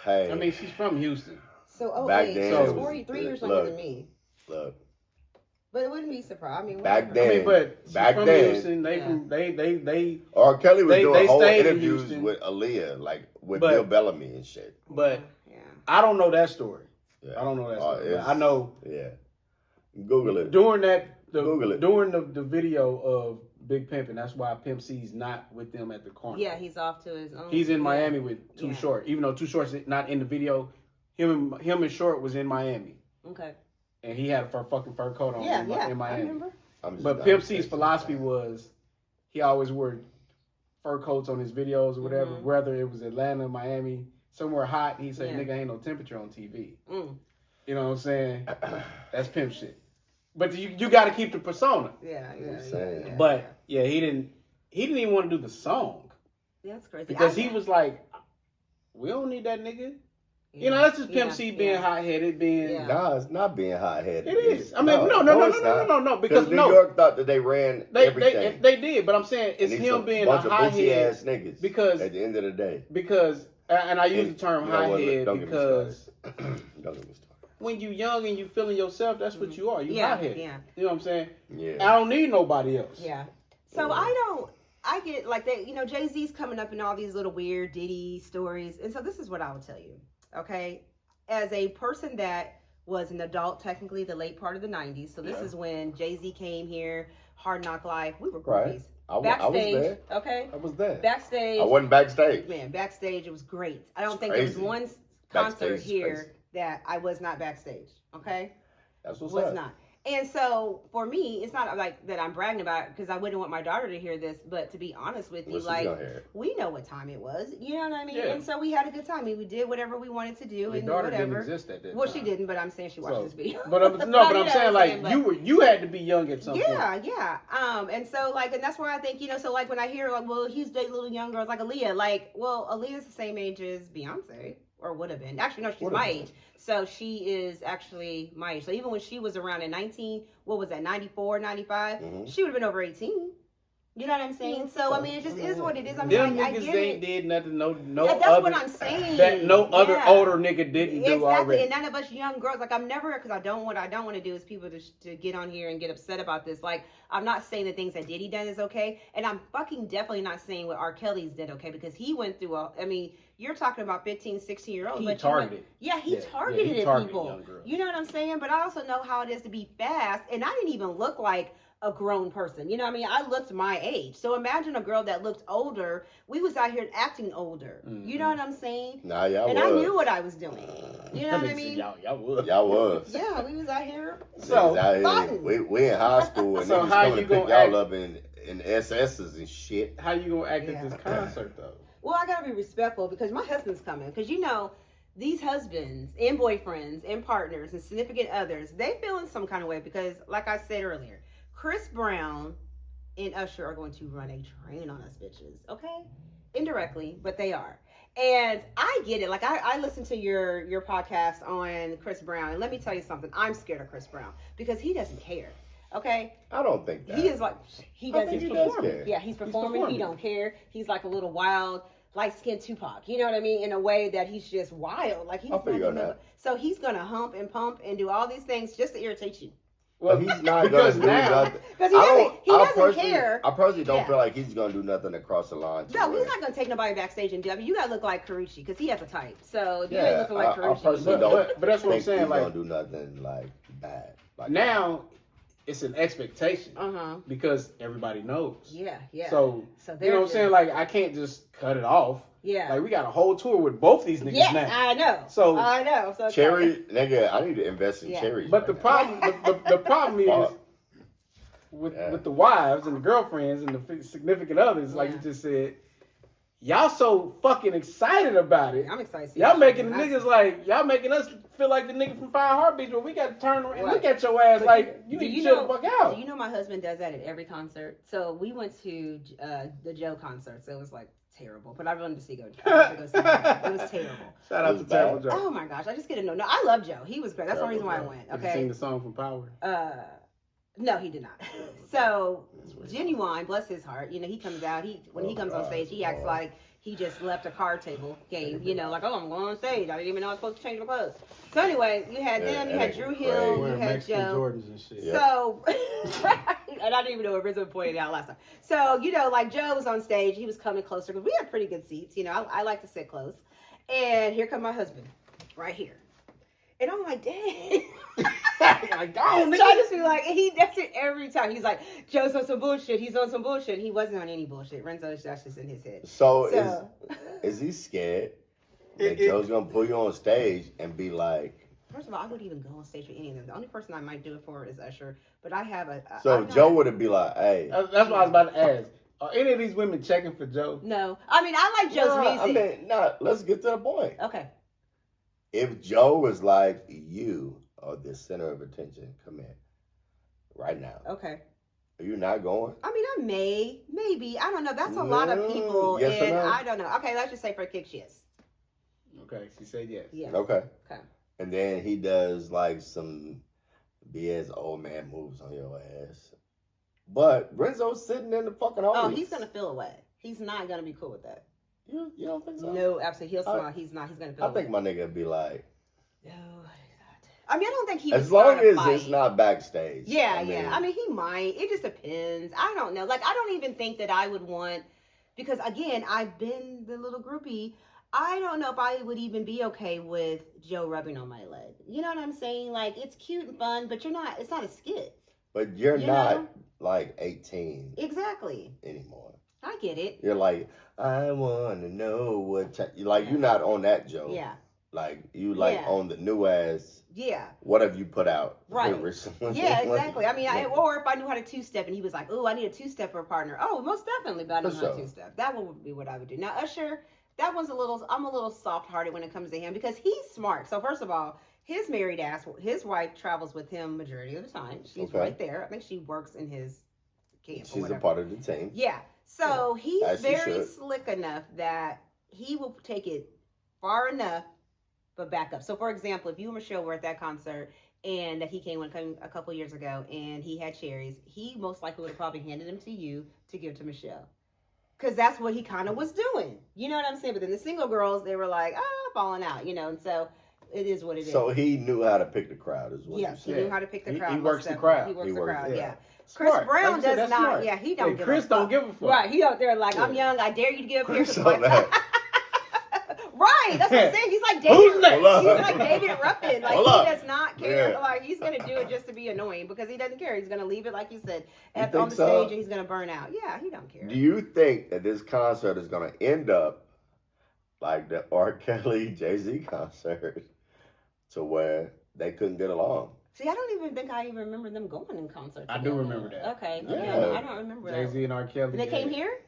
Hey, I mean, she's from Houston. So, Back wait, then, so it she's was- 43 years look, younger than me. look. But it wouldn't be surprised. I mean, Back whatever. then, I mean, but she's back from then- Houston. They Yeah. from they. R. Kelly was They doing whole stayed in interviews Houston. with Aaliyah, like with But- Bill Bellamy and shit. But Yeah. I don't know that story. Yeah. I don't know that Oh, story. it's- I know Yeah. Google it. during Google it. during the video of Big Pimpin', that's why Pimp C's not with them at the corner. Yeah, he's off to his own. He's in Yeah. Miami with Too Yeah. Short, even though Too Short's not in the video. Him and Short was in Miami, Okay. and he had a fucking fur coat on Yeah, in, yeah. in I Miami. remember. I'm just But not Pimp C's interested, philosophy man. was he always wore fur coats on his videos or whatever, Mhm. whether it was Atlanta, Miami, somewhere hot. He said, Yeah. "Nigga, ain't no temperature on TV." Mm. You know what I'm saying? That's pimp shit. But you got to keep the persona. Yeah, yeah, Just yeah, saying. yeah. But yeah, he didn't even want to do the song Yeah, that's crazy. because he was like, "We don't need that nigga." You know, that's just Pimp C being hot headed, being. Yeah. Nah, it's not being hot headed. It is. I mean, no, it's not. because New no, York thought that they ran everything. they did. But I'm saying it's And he's him being a bunch of hot booty head ass niggas. because- at the end of the day, because, and I use the term You know hot what, head don't get me because started. Don't get me started. when you young and you feeling yourself, that's what you are. You Yeah, hot headed. yeah. You know what I'm saying? Yeah. I don't need nobody else. Yeah. So Yeah. I get like that, Jay-Z's coming up in all these little weird Diddy stories. And so this is what I will tell you. Okay. as a person that was an adult, technically the late part of the 90s. So this is when Jay-Z came here, Hard Knock Life. We were groupies. I was Backstage, there. okay? I was there. Backstage. I wasn't backstage. Man, backstage, it was great. I don't It's think crazy. there was one concert Backstage is here crazy. that I was not backstage, okay? That's what's Was up. not. And so for me, it's not like that I'm bragging about because I wouldn't want my daughter to hear this, but to be honest with you, Well, she's like gonna hear it. we know what time it was. You know what I mean? Yeah. And so we had a good time. I mean, we did whatever we wanted to do Your and daughter whatever. didn't exist at that Well, time. she didn't, but I'm saying she watched So, this video. But I'm You know saying what like but- you had to be young at some point. Yeah. And so like, and that's where I think, you know, so like when I hear like, well, he's dating little young girls like Aaliyah, like, well, Aaliyah's the same age as Beyonce, or would have been. Actually, no, she's Would've my been. age. So she is actually my age. So even when she was around in 94, 95, she would have been over 18. You know what I'm saying? So, I mean, it just is what it is. I mean, Them I niggas get ain't it. did nothing. No Yeah, that's other. what I'm saying. That no other Yeah. older nigga didn't do Exactly, already. and none of us young girls, like I'm never, because what I don't want to do is people to get on here and get upset about this. Like, I'm not saying the things that Diddy done is okay, and I'm fucking definitely not saying what R. Kelly's did okay, because he went through I mean, you're talking about 15, 16-year-olds. He but targeted. he targeted he at targeted people. young girls. You know what I'm saying? But I also know how it is to be fast, and I didn't even look like a grown person. You know what I mean? I looked my age. So imagine a girl that looked older. We was out here acting older. Mm-hmm. You know what I'm saying? Nah, y'all And was. I knew what I was doing. You know what I mean? Y'all would. Y'all was. Yeah, we was out here. So, Niggas out here, fun. we in high school and So niggas how coming you to pick gonna y'all act- up in SS's and shit. How you gonna act Yeah. at this concert though? Well, I gotta be respectful because my husband's coming. Because you know, these husbands and boyfriends and partners and significant others, they feel in some kind of way because, like I said earlier, Chris Brown and Usher are going to run a train on us bitches. Okay, indirectly, but they are. And I get it. Like I listened to your podcast on Chris Brown, and let me tell you something. I'm scared of Chris Brown because he doesn't care. Okay, I don't think that. he is like he I doesn't. think he He's does performing. care. Yeah, he's performing. He performing. don't care. He's like a little wild, light-skinned Tupac. You know what I mean? In a way that he's just wild. Like he's I feel you on not that. So he's gonna hump and pump and do all these things just to irritate you. But he's not because gonna do now- nothing. Because he I doesn't. don't- He I doesn't personally- care. I personally don't Yeah. feel like he's gonna do nothing to cross the line. To No, where- he's not gonna take nobody backstage and do. I mean, you gotta look like Karuchi because he has a type. So if you Yeah, ain't looking like I Karuchi. personally But- don't. but that's what I'm think saying, He's like- gonna do nothing like bad. Like Now it's an expectation Uh-huh. because everybody knows. Yeah. So So you know they're what I'm just- saying? Like I can't just cut it off. Yeah. Like we got a whole tour with both these niggas Yes, now. I know. So- I know. So it's cherry, nigga, I need to invest in Yeah. cherries. But the right problem, the problem is Fuck. with the wives and the girlfriends and the significant others, like you Yeah. just said, y'all so fucking excited about it. I'm excited. to see Y'all this making the shit. niggas like y'all making us feel like the nigga from Five Heartbeats, where we got to turn around and Right. look at your ass But like you do need to you chill know- the fuck out. Do you know my husband does that at every concert? So we went to the Joe concert, so it was like terrible. But I wanted to see go. I wanted to go see him. It was terrible. Shout It out was to Terrible bad. Joe. Oh my gosh, I just get to know. No, I love Joe. He was great. That's the only reason why I Terrible went. Did you sing Okay. the song from Power? No, he did not. So Genuine, bless his heart. You know, he comes out. When he comes on stage, he acts like he just left a card table game. You know, like, oh, I'm going on stage. I didn't even know I was supposed to change my clothes. So anyway, you had them. You had Drew Hill. You Wearing had Mexican Joe. Jordans and shit. Yeah. So, and I didn't even know what Rizzo pointed out last time. So, you know, like Joe was on stage. He was coming closer because we had pretty good seats. You know, I like to sit close. And here come my husband right here. And I'm like, dang. Like, go on, So I nigga. just be like, he does it every time. He's like, Joe's on some bullshit. He's on some bullshit. He wasn't on any bullshit. Renzo's that's just in his head. So is he scared that It- Joe's gonna pull you on stage and be like? First of all, I wouldn't even go on stage with any of them. The only person I might do it for is Usher. But I have So I'm not- Joe would be like, hey. That's what I was about to ask. Are any of these women checking for Joe? No. I mean, I like Joe's Nah, music. let's get to the point. Okay. If Joe was like, you are the center of attention, come in right now. Okay. Are you not going? I mean, maybe. I don't know. That's a lot of people. Yes or and no? I don't know. Okay, let's just say for kicks, yes. Okay, she said yes. Yes. Okay. Okay. And then he does like some BS old man moves on your ass. But Renzo's sitting in the fucking Oh, audience. he's going to feel away. He's not going to be cool with that. You don't think so? No, absolutely. He'll smile. He's not. He's going to feel I think away. my nigga be like, No, he's not. I mean, I don't think he as would start long a as fight. it's not backstage. Yeah, I mean, yeah. I mean, he might. It just depends. I don't know. Like, I don't even think that I would want, because again, I've been the little groupie. I don't know if I would even be okay with Joe rubbing on my leg. You know what I'm saying? Like, it's cute and fun, but it's not a skit. But you're You not know? like 18 Exactly. anymore. I get it. You're like, I want to know what. Like, you're not on that Joe. Yeah. Like, you like on the new ass. Yeah. What have you put out? Right. Recently? Yeah, exactly. I mean, or if I knew how to two-step and he was like, "Oh, I need a two-stepper partner." Oh, most definitely, but I know how to two-step. That would be what I would do. Now, Usher, I'm a little soft-hearted when it comes to him because he's smart. So first of all, his wife travels with him majority of the time. She's right there. I think she works in his camp. She's a part of the team. Yeah. So he's very slick enough that he will take it far enough, but back up. So, for example, if you and Michelle were at that concert and that he came a couple years ago and he had cherries, he most likely would have probably handed them to you to give to Michelle. Because that's what he kind of was doing. You know what I'm saying? But then the single girls, they were like, falling out, you know. And so it is what it is. So he knew how to pick the crowd, is what you said. He knew how to pick the crowd. He works the crowd. He works the crowd, yeah. Smart. Chris Brown like said, does not. Smart. Yeah, he don't give Chris a fuck. don't give a fuck. Right, he out there like, I'm young, I dare you to give up here. Chris on that. Right, that's what I'm saying. He's like Who's David. next? He's like David Ruffin. Like, Hold he up. does not care. Yeah. Like, he's gonna do it just to be annoying because he doesn't care. He's gonna leave it, like you said, You on think the so? stage, and he's gonna burn out. Yeah, he don't care. Do you think that this concert is going to end up like the R. Kelly Jay-Z concert to where they couldn't get along? See, I don't even think I even remember them going in concert. I do remember that. Okay, Yeah. I don't remember that. Jay-Z and R. Kelly. And they came here?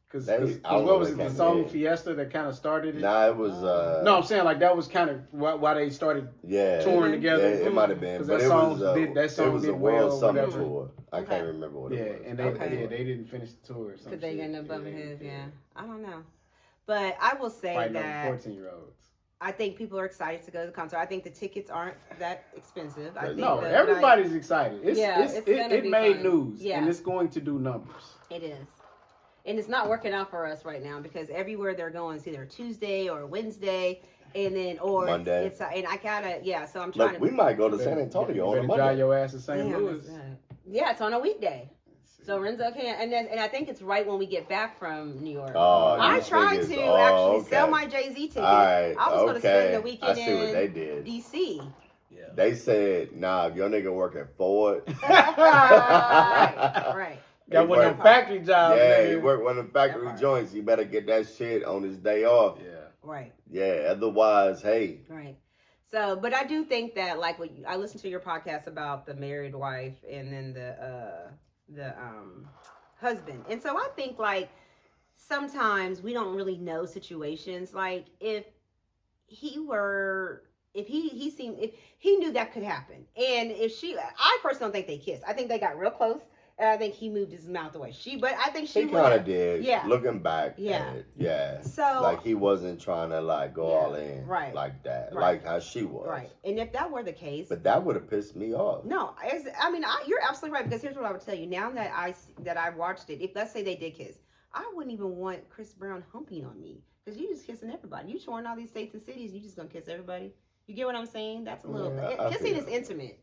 Because I don't what know was they it, the came song in. Fiesta that kind of started it? Nah, it was. No, I'm saying like that was kind of why they started Yeah, touring together. Yeah, it might have been, 'Cause but that it song was. It was a world summer whatever. tour. I can't remember what it was. And they didn't finish the tour. Because they getting above his, I don't know. But I will say fighting that 14-year-olds. I think people are excited to go to the concert. I think the tickets aren't that expensive. I think Everybody's excited. It made fun. news, Yeah. and it's going to do numbers. It is. And it's not working out for us right now because everywhere they're going is either Tuesday or Wednesday, and then or Monday. It's and I gotta so I'm trying Look, we might go to San Antonio on a drive Monday. your ass to St. Damn, Louis. yeah, it's on a weekday. So Renzo can't, and I think it's right when we get back from New York. Oh, I these tried niggas. to Oh, actually okay. sell my Jay-Z tickets. All right, I was going to spend the weekend I see what they in did. DC. Yeah. They said, nah, if your nigga work at Ford. Right. Got one of them factory jobs. Yeah, nigga. he work one of the factory joints. You better get that shit on his day off. Yeah. Right. Yeah, otherwise, hey. Right. So, but I do think that, like, I listened to your podcast about the married wife and then the husband, and so I think like sometimes we don't really know situations. Like if he knew that could happen, and I personally don't think they kissed. I think they got real close. And I think he moved his mouth away. But I think she kind of did. Yeah. Looking back. Yeah. At it, yeah. So like he wasn't trying to like go all in. Right. Like that. Right. Like how she was. Right. And if that were the case. But that would have pissed me off. No, you're absolutely right, because here's what I would tell you. Now that I watched it, if let's say they did kiss, I wouldn't even want Chris Brown humping on me, because you just kissing everybody. You touring all these states and cities, and you just gonna kiss everybody. You get what I'm saying? That's a little. Kissing is intimate.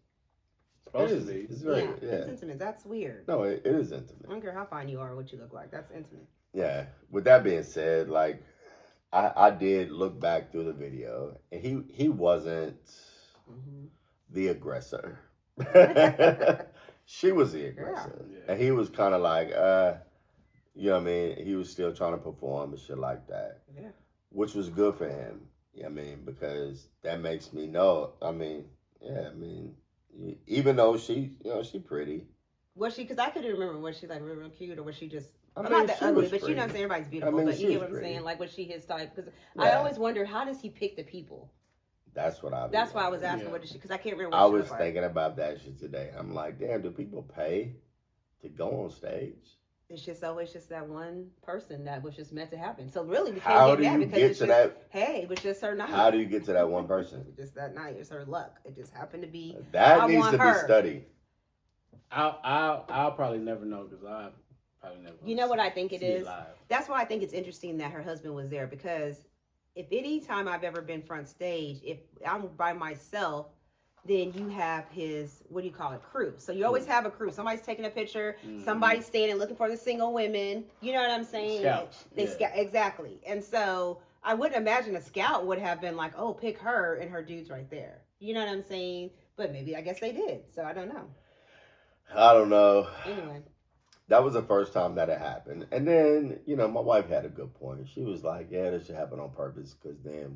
It is. It's very, It's intimate. That's weird. No, it is intimate. I don't care how fine you are or what you look like. That's intimate. Yeah. With that being said, like I did look back through the video, and he wasn't the aggressor. She was the aggressor. Yeah. And he was kind of like, you know what I mean? He was still trying to perform and shit like that. Yeah. Which was good for him. You know what I mean? Because that makes me know. Even though she pretty. Was she? Because I couldn't remember. Was she like real cute, or was she just? I not mean, that she ugly, was but you know what I'm pretty. saying. Everybody's beautiful, I mean, but she you get was what I'm pretty. saying. Like, was she his type? Because I Yeah. always wonder, how does he pick the people? That's what I. That's why I was asking. Yeah. What did she? Because I can't remember. What I she was looked like. thinking about that shit today. I'm like, damn, do people pay to go on stage? It's just always just that one person that was just meant to happen. So really, we How can't do get mad you because get it's to just, that? hey, it was just her night. How do you get to that one person? Just that night. It's her luck. It just happened to be. That I needs want to be her. studied. I'll probably never know, because I probably never. You know what I think it see is? live. That's why I think it's interesting that her husband was there, because if any time I've ever been front stage, if I'm by myself, then you have his, what do you call it, crew. So you always have a crew. Somebody's taking a picture, somebody's standing looking for the single women. You know what I'm saying? Scouts. They scout, exactly. And so I wouldn't imagine a scout would have been like, oh, pick her and her dude's right there. You know what I'm saying? But maybe I guess they did. So I don't know. I don't know. Anyway. That was the first time that it happened. And then, my wife had a good point. She was like, yeah, this should happen on purpose. Because then,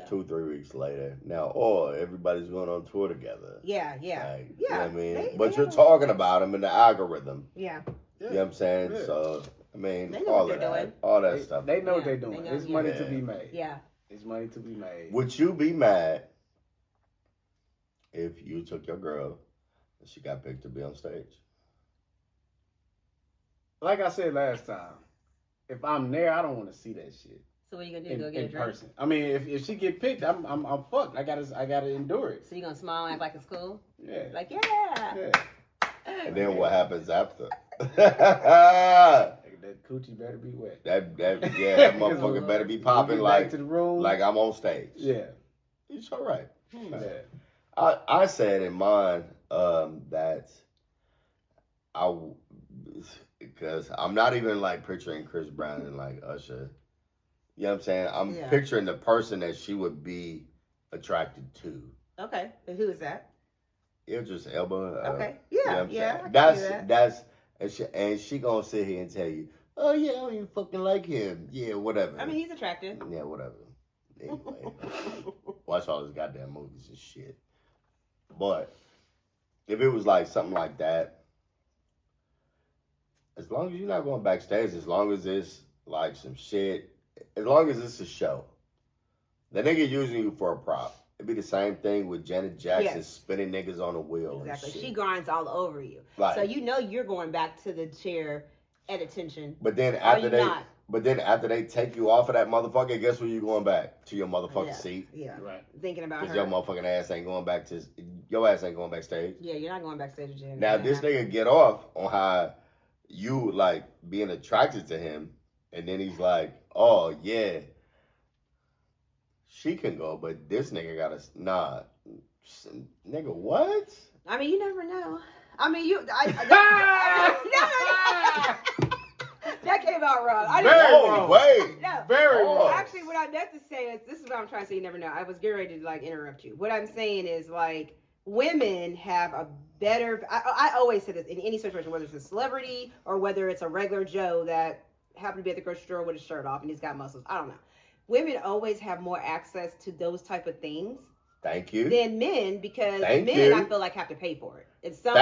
2-3 weeks later, now, everybody's going on tour together. Yeah. Like, yeah. You know what I mean? But you're talking about them in the algorithm. Yeah. You know what I'm saying? Yeah. So, I mean, they know all what of they're that. doing. All that stuff. They know what they're doing. They know, It's money to be made. Yeah. It's money to be made. Would you be mad if you took your girl and she got picked to be on stage? Like I said last time, if I'm there, I don't want to see that shit. So what are you gonna do? Go get a drink? Person. I mean, if she get picked, I'm fucked. I gotta endure it. So you gonna smile and act like it's cool? Yeah. Like Yeah. And then what happens after? That coochie better be wet. That motherfucker better be popping back to the room. like I'm on stage. Yeah. It's all right. Yeah. I said in mine that because I'm not even like picturing Chris Brown and like Usher. You know what I'm saying? I'm picturing the person that she would be attracted to. Okay. And who is that? Idris Elba. Okay. You know what I'm saying? That's and she gonna sit here and tell you, oh yeah, I don't even fucking like him. Yeah, whatever. I mean, he's attractive. Yeah, whatever. Anyway, watch all his goddamn movies and shit. But if it was like something like that, as long as you're not going backstage, as long as it's like some shit, as long as it's a show, the nigga using you for a prop. It'd be the same thing with Janet Jackson spinning niggas on a wheel. Exactly. And shit. She grinds all over you. Right. So you know you're going back to the chair at attention. But then after they take you off of that motherfucker, guess where you going back? To your motherfucking seat. Yeah. Right. Thinking about her. Because your motherfucking ass ain't going back to your ass ain't going backstage. Yeah, you're not going backstage with Janet. Now this nigga get off on how you like being attracted to him, and then he's like, oh yeah, she can go, but this nigga gotta nigga what? I mean, you never know. I mean, that came out wrong. Very wrong. Wait. No. Very wrong. Actually, what I meant to say is, this is what I'm trying to say. You never know. I was getting ready to like interrupt you. What I'm saying is like women have a better. I always say this in any situation, whether it's a celebrity or whether it's a regular Joe that happened to be at the grocery store with his shirt off and he's got muscles. I don't know. Women always have more access to those type of things. Thank you. Than men, because I feel like have to pay for it in some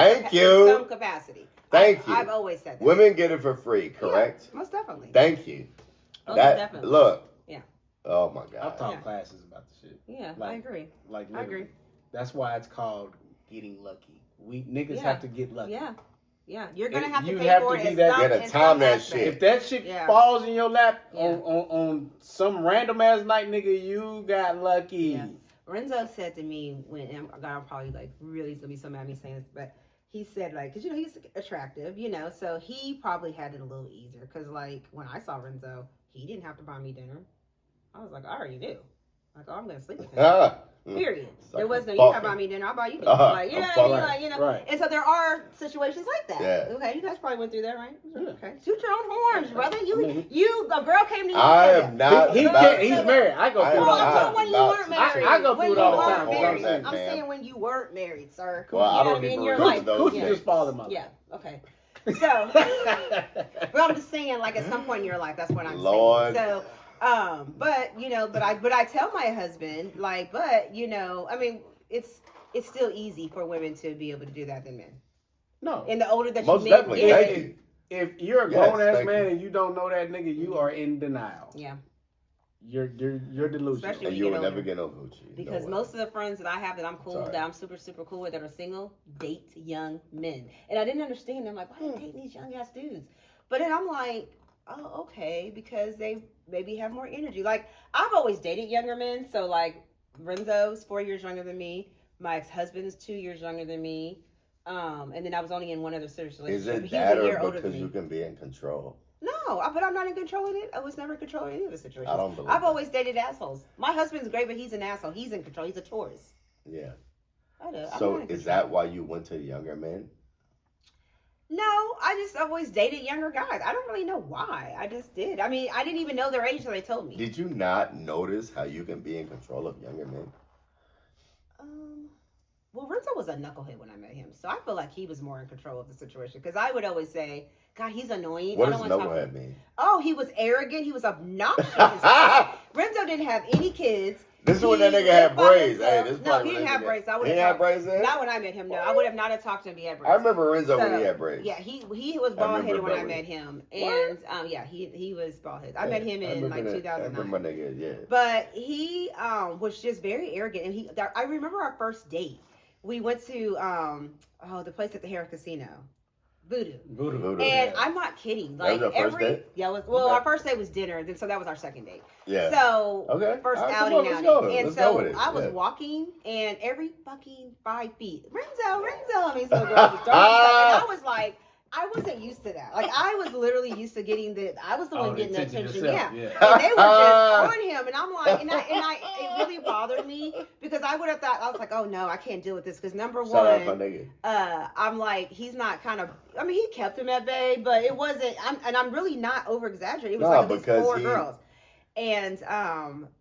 capacity. Thank you. I've always said that. Women get it for free, correct? Yeah, most definitely. Thank you. Definitely. Look. Yeah. Oh my God. I've taught classes about the shit. Yeah, I agree. Like I agree. That's why it's called getting lucky. We niggas have to get lucky. Yeah. Yeah, you're gonna have to you pay have for to it. be that. Gotta time that shit. If that shit falls in your lap on some random ass night, nigga, you got lucky. Yeah. Renzo said to me when I'm probably like really gonna be so mad at me saying this, but he said like, cause he's attractive, so he probably had it a little easier. Cause like when I saw Renzo, he didn't have to buy me dinner. I was like, I already knew. Like, oh, I'm gonna sleep with him. Period. There was no, you gotta buy me dinner. I'll buy you dinner. Like, you know what I mean? Like, Right. And so there are situations like that. Yeah. Okay, you guys probably went through that, right? Yeah. Okay. Toot your own horns, brother. A girl came to you. I and am not. He's married. I go through it all the I'm time. talking when you weren't married. I go through it all the time. I'm saying when you weren't married, sir. Well, I don't mean, even you're remember like, those Coochie days. just fall in my life. Yeah. Okay. So, but I'm just saying, like at some point in your life, that's what I'm saying. So. But I tell my husband, like, I mean, it's still easy for women to be able to do that than men. No. And the older that Most you definitely. get, Thank you. If you're a grown ass thank man you. and you don't know that nigga, you are in denial. Yeah. You're delusional. Especially And you will never get no Gucci. Because most of the friends that I have that I'm cool, that I'm super, super cool with, that are single, date young men. And I didn't understand. I'm like, why are you dating these young ass dudes? But then I'm like, oh, okay, because they maybe have more energy. Like, I've always dated younger men. So, like, Renzo's 4 years younger than me. My ex-husband is 2 years younger than me. And then I was only in one other serious relationship. Is it He was that a year or older because than you me. can be in control? No, but I'm not in control of it. I was never in control of any of the situations. I don't believe I've that. always dated assholes. My husband's great, but he's an asshole. He's in control. He's a Taurus. Yeah. I'm So not in is control. that why you went to the younger men? No, I just always dated younger guys. I don't really know why. I just did. I mean, I didn't even know their age until they told me. Did you not notice how you can be in control of younger men? Well, Renzo was a knucklehead when I met him, so I feel like he was more in control of the situation. Because I would always say, "God, he's annoying." What I does don't want to knucklehead mean? Oh, he was arrogant. He was obnoxious. Renzo didn't have any kids. This is when that nigga had braids. Hey, this No, he didn't have braids. I would He didn't have braids then? Not when I met him. No, I would have not have talked to him if he had braids. I remember Renzo when he had braids. Yeah, he was bald headed when I met him, and yeah, he was bald headed. I met him in like 2009. I remember my nigga, yeah. But he was just very arrogant, and I remember our first date. We went to the place at the Harris Casino. Voodoo. And I'm not kidding. Like that was our first date? Yeah, our first date was dinner, so that was our second date. Yeah. So first outing. And so I was walking, and every fucking 5 feet, Renzo. I mean, so girl was throwing stuff, and I was like, I wasn't used to that. Like I was literally used to getting I was the one getting the attention. Yeah. And they were just on him, and I'm like, it really bothered me because I would have thought, I was like, oh no, I can't deal with this because number one, I'm like, he's not kind of. I mean, he kept him at bay, but it wasn't. I'm really not over exaggerating. It was like these 4 girls. And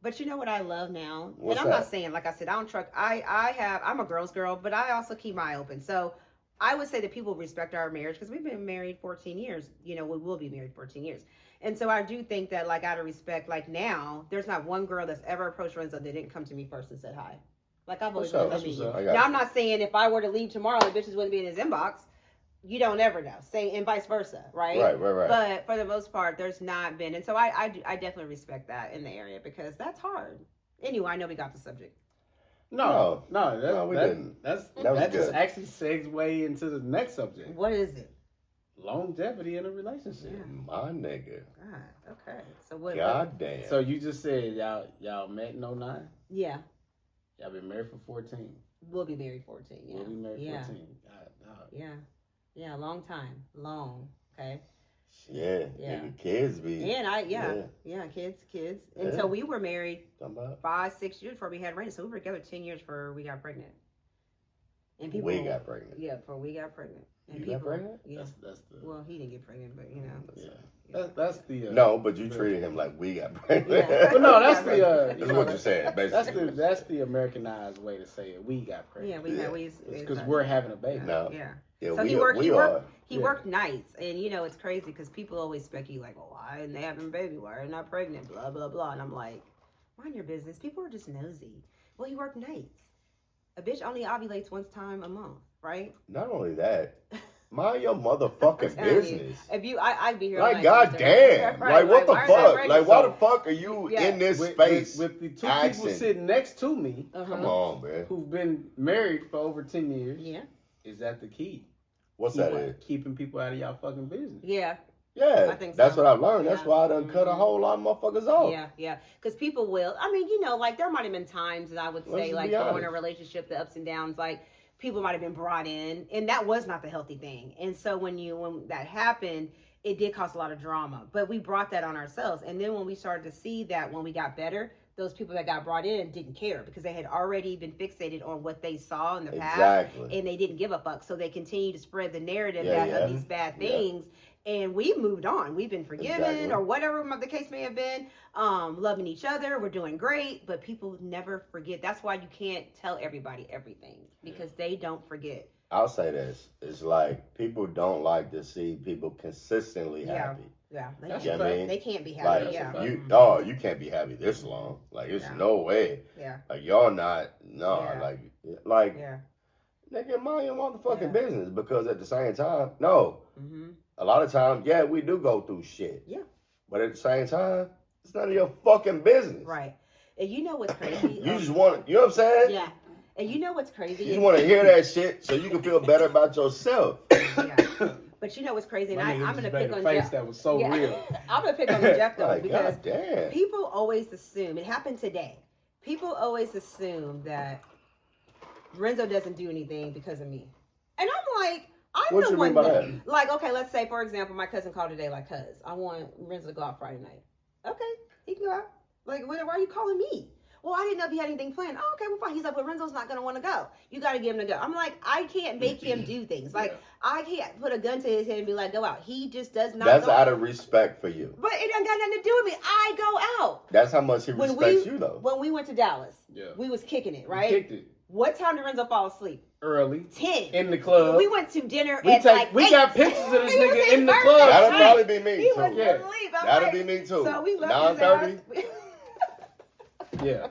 but you know what I love now, and I'm not saying, like I said, I don't truck. I'm a girl's girl, but I also keep my eye open. So I would say that people respect our marriage because we've been married 14 years. You know, we will be married 14 years. And so I do think that, like, out of respect, like now, there's not one girl that's ever approached Renzo that didn't come to me first and said hi. Like, I've always been Now, I'm not saying if I were to leave tomorrow, the bitches wouldn't be in his inbox. You don't ever know. And vice versa, right? Right. But for the most part, there's not been. And so I definitely respect that in the area because that's hard. Anyway, I know we got the subject. No, we didn't. That just actually segue into the next subject. What is it? Longevity in a relationship. Yeah. My nigga. God, okay. So what? God damn. So you just said y'all met in 09? Yeah. Y'all been married for 14. We'll be married 14. Yeah. We'll be married 14. God. Yeah, long time. Long. Okay. Yeah. Nigga, kids be. And kids. And so we were married 5-6 years before we had Raina. So we were together 10 years before we got pregnant. And people got pregnant. Yeah, before we got pregnant. And got pregnant? Yeah. That's the. Well, he didn't get pregnant, but you know. Yeah. That's the. No, but you treated him like we got pregnant. Yeah. But no, that's the. That's what you're saying, basically. That's the Americanized way to say it. We got pregnant. Yeah, it's because we're having a baby. No. Yeah. Yeah, so he worked nights, and you know it's crazy because people always speculate like, well, why aren't they having a baby? Why are they not pregnant? Blah blah blah. And I'm like, mind your business. People are just nosy. Well, he worked nights. A bitch only ovulates once time a month, right? Not only that, mind your motherfucking business. I'd be here. Like, goddamn. Like, what the fuck? Like, why the fuck are you in this space? With the two people sitting next to me, come on, man, who've been married for over 10 years. Yeah. Is that the key? What's that? Keeping people out of y'all fucking business. Yeah. Yeah, I think that's so. what I've learned. That's why I done cut a whole lot of motherfuckers off. Yeah. Because people will. I mean, you know, like there might have been times that I would say, like, going in a relationship, the ups and downs, like people might have been brought in, and that was not the healthy thing. And so when that happened, it did cause a lot of drama. But we brought that on ourselves. And then when we started to see that when we got better, those people that got brought in didn't care because they had already been fixated on what they saw in the past, and they didn't give a fuck. So they continue to spread the narrative of these bad things, and we moved on. We've been forgiven or whatever the case may have been, loving each other. We're doing great, but people never forget. That's why you can't tell everybody everything because they don't forget. I'll say this. It's like people don't like to see people consistently happy. Yeah, they can't be happy. Like, you can't be happy this long. Like, it's no way. Yeah. Like, y'all not, nigga, mind your motherfucking business because at the same time, a lot of times, we do go through shit. Yeah. But at the same time, it's none of your fucking business. Right. And you know what's crazy? You just want, you know what I'm saying? Yeah. And you know what's crazy? You just want to hear that shit so you can feel better about yourself. Yeah. But you know what's crazy? And I'm going to pick on Jeff. That was so real. I'm going to pick on Jeff, though, like, because damn. People always assume, it happened today, people always assume that Renzo doesn't do anything because of me. And I'm like, I'm the one that, like, okay, let's say, for example, my cousin called today, like, cuz, I want Renzo to go out Friday night. Okay, he can go out. Like, why are you calling me? well, I didn't know if he had anything planned. Oh, okay, well, fine. He's like, well, Renzo's not going to want to go. You got to get him to go. I'm like, I can't make him do things. Like, I can't put a gun to his head and be like, go out. He just does not That's go out of respect for you. But it ain't got nothing to do with me. I go out. That's how much he respects you, though. When we went to Dallas, we was kicking it, right? We kicked it. What time did Renzo fall asleep? Early. 10. In the club. We went to dinner at like We 8. got pictures of this He was nigga in in the first. club. That'll probably be me, He too. was Yeah. asleep. I'm That'll like, be me, too. So we left 9:30? his ass. Yeah.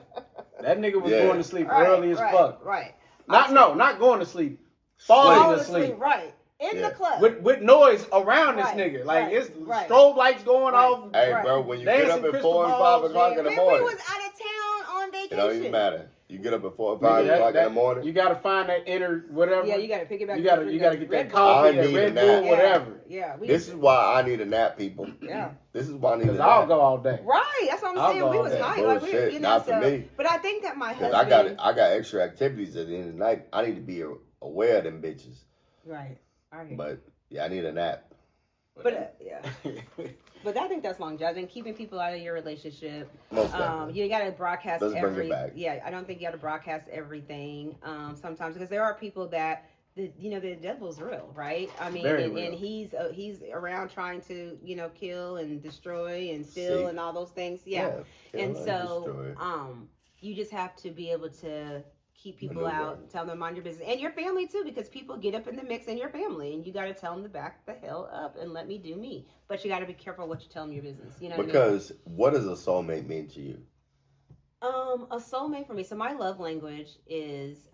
That nigga was going to sleep early as fuck. Right. Not going to sleep. Falling asleep. Right. In the club. With noise around this nigga. Like, it's strobe lights going off. Hey, bro, when you Dancing get up at crystal 4 and 5 balls, o'clock in the We morning, was out of town on vacation. it don't even matter. You get up at 4 or 5 o'clock in the morning. You got to find that inner whatever. Yeah, you got to pick it back. You got to get that I coffee, that need Red a Bull, nap. whatever. Yeah. This is why I need a nap, people. Yeah. This is why I need a Because nap. I'll go all day. Right. That's what I'm saying. We was hyped. Like, Bullshit. you know, Not for me. But I think that my Because husband. I got extra activities at the end of the night. I need to be aware of them bitches. Right. I hear you. But, yeah, I need a nap. But yeah. But I think that's longevity and keeping people out of your relationship. Most definitely. You got to broadcast Let's bring it back. Yeah, I don't think you got to broadcast everything sometimes because there are people that the devil's real, right? I mean, and he's around trying to kill and destroy and steal and all those things. Yeah. And so you just have to be able to keep people out, tell them mind your business, and your family too, because people get up in the mix in your family, and you got to tell them to back the hell up and let me do me. But you got to be careful what you tell them your business. You know, because what does a soulmate mean to you? A soulmate for me. So my love language is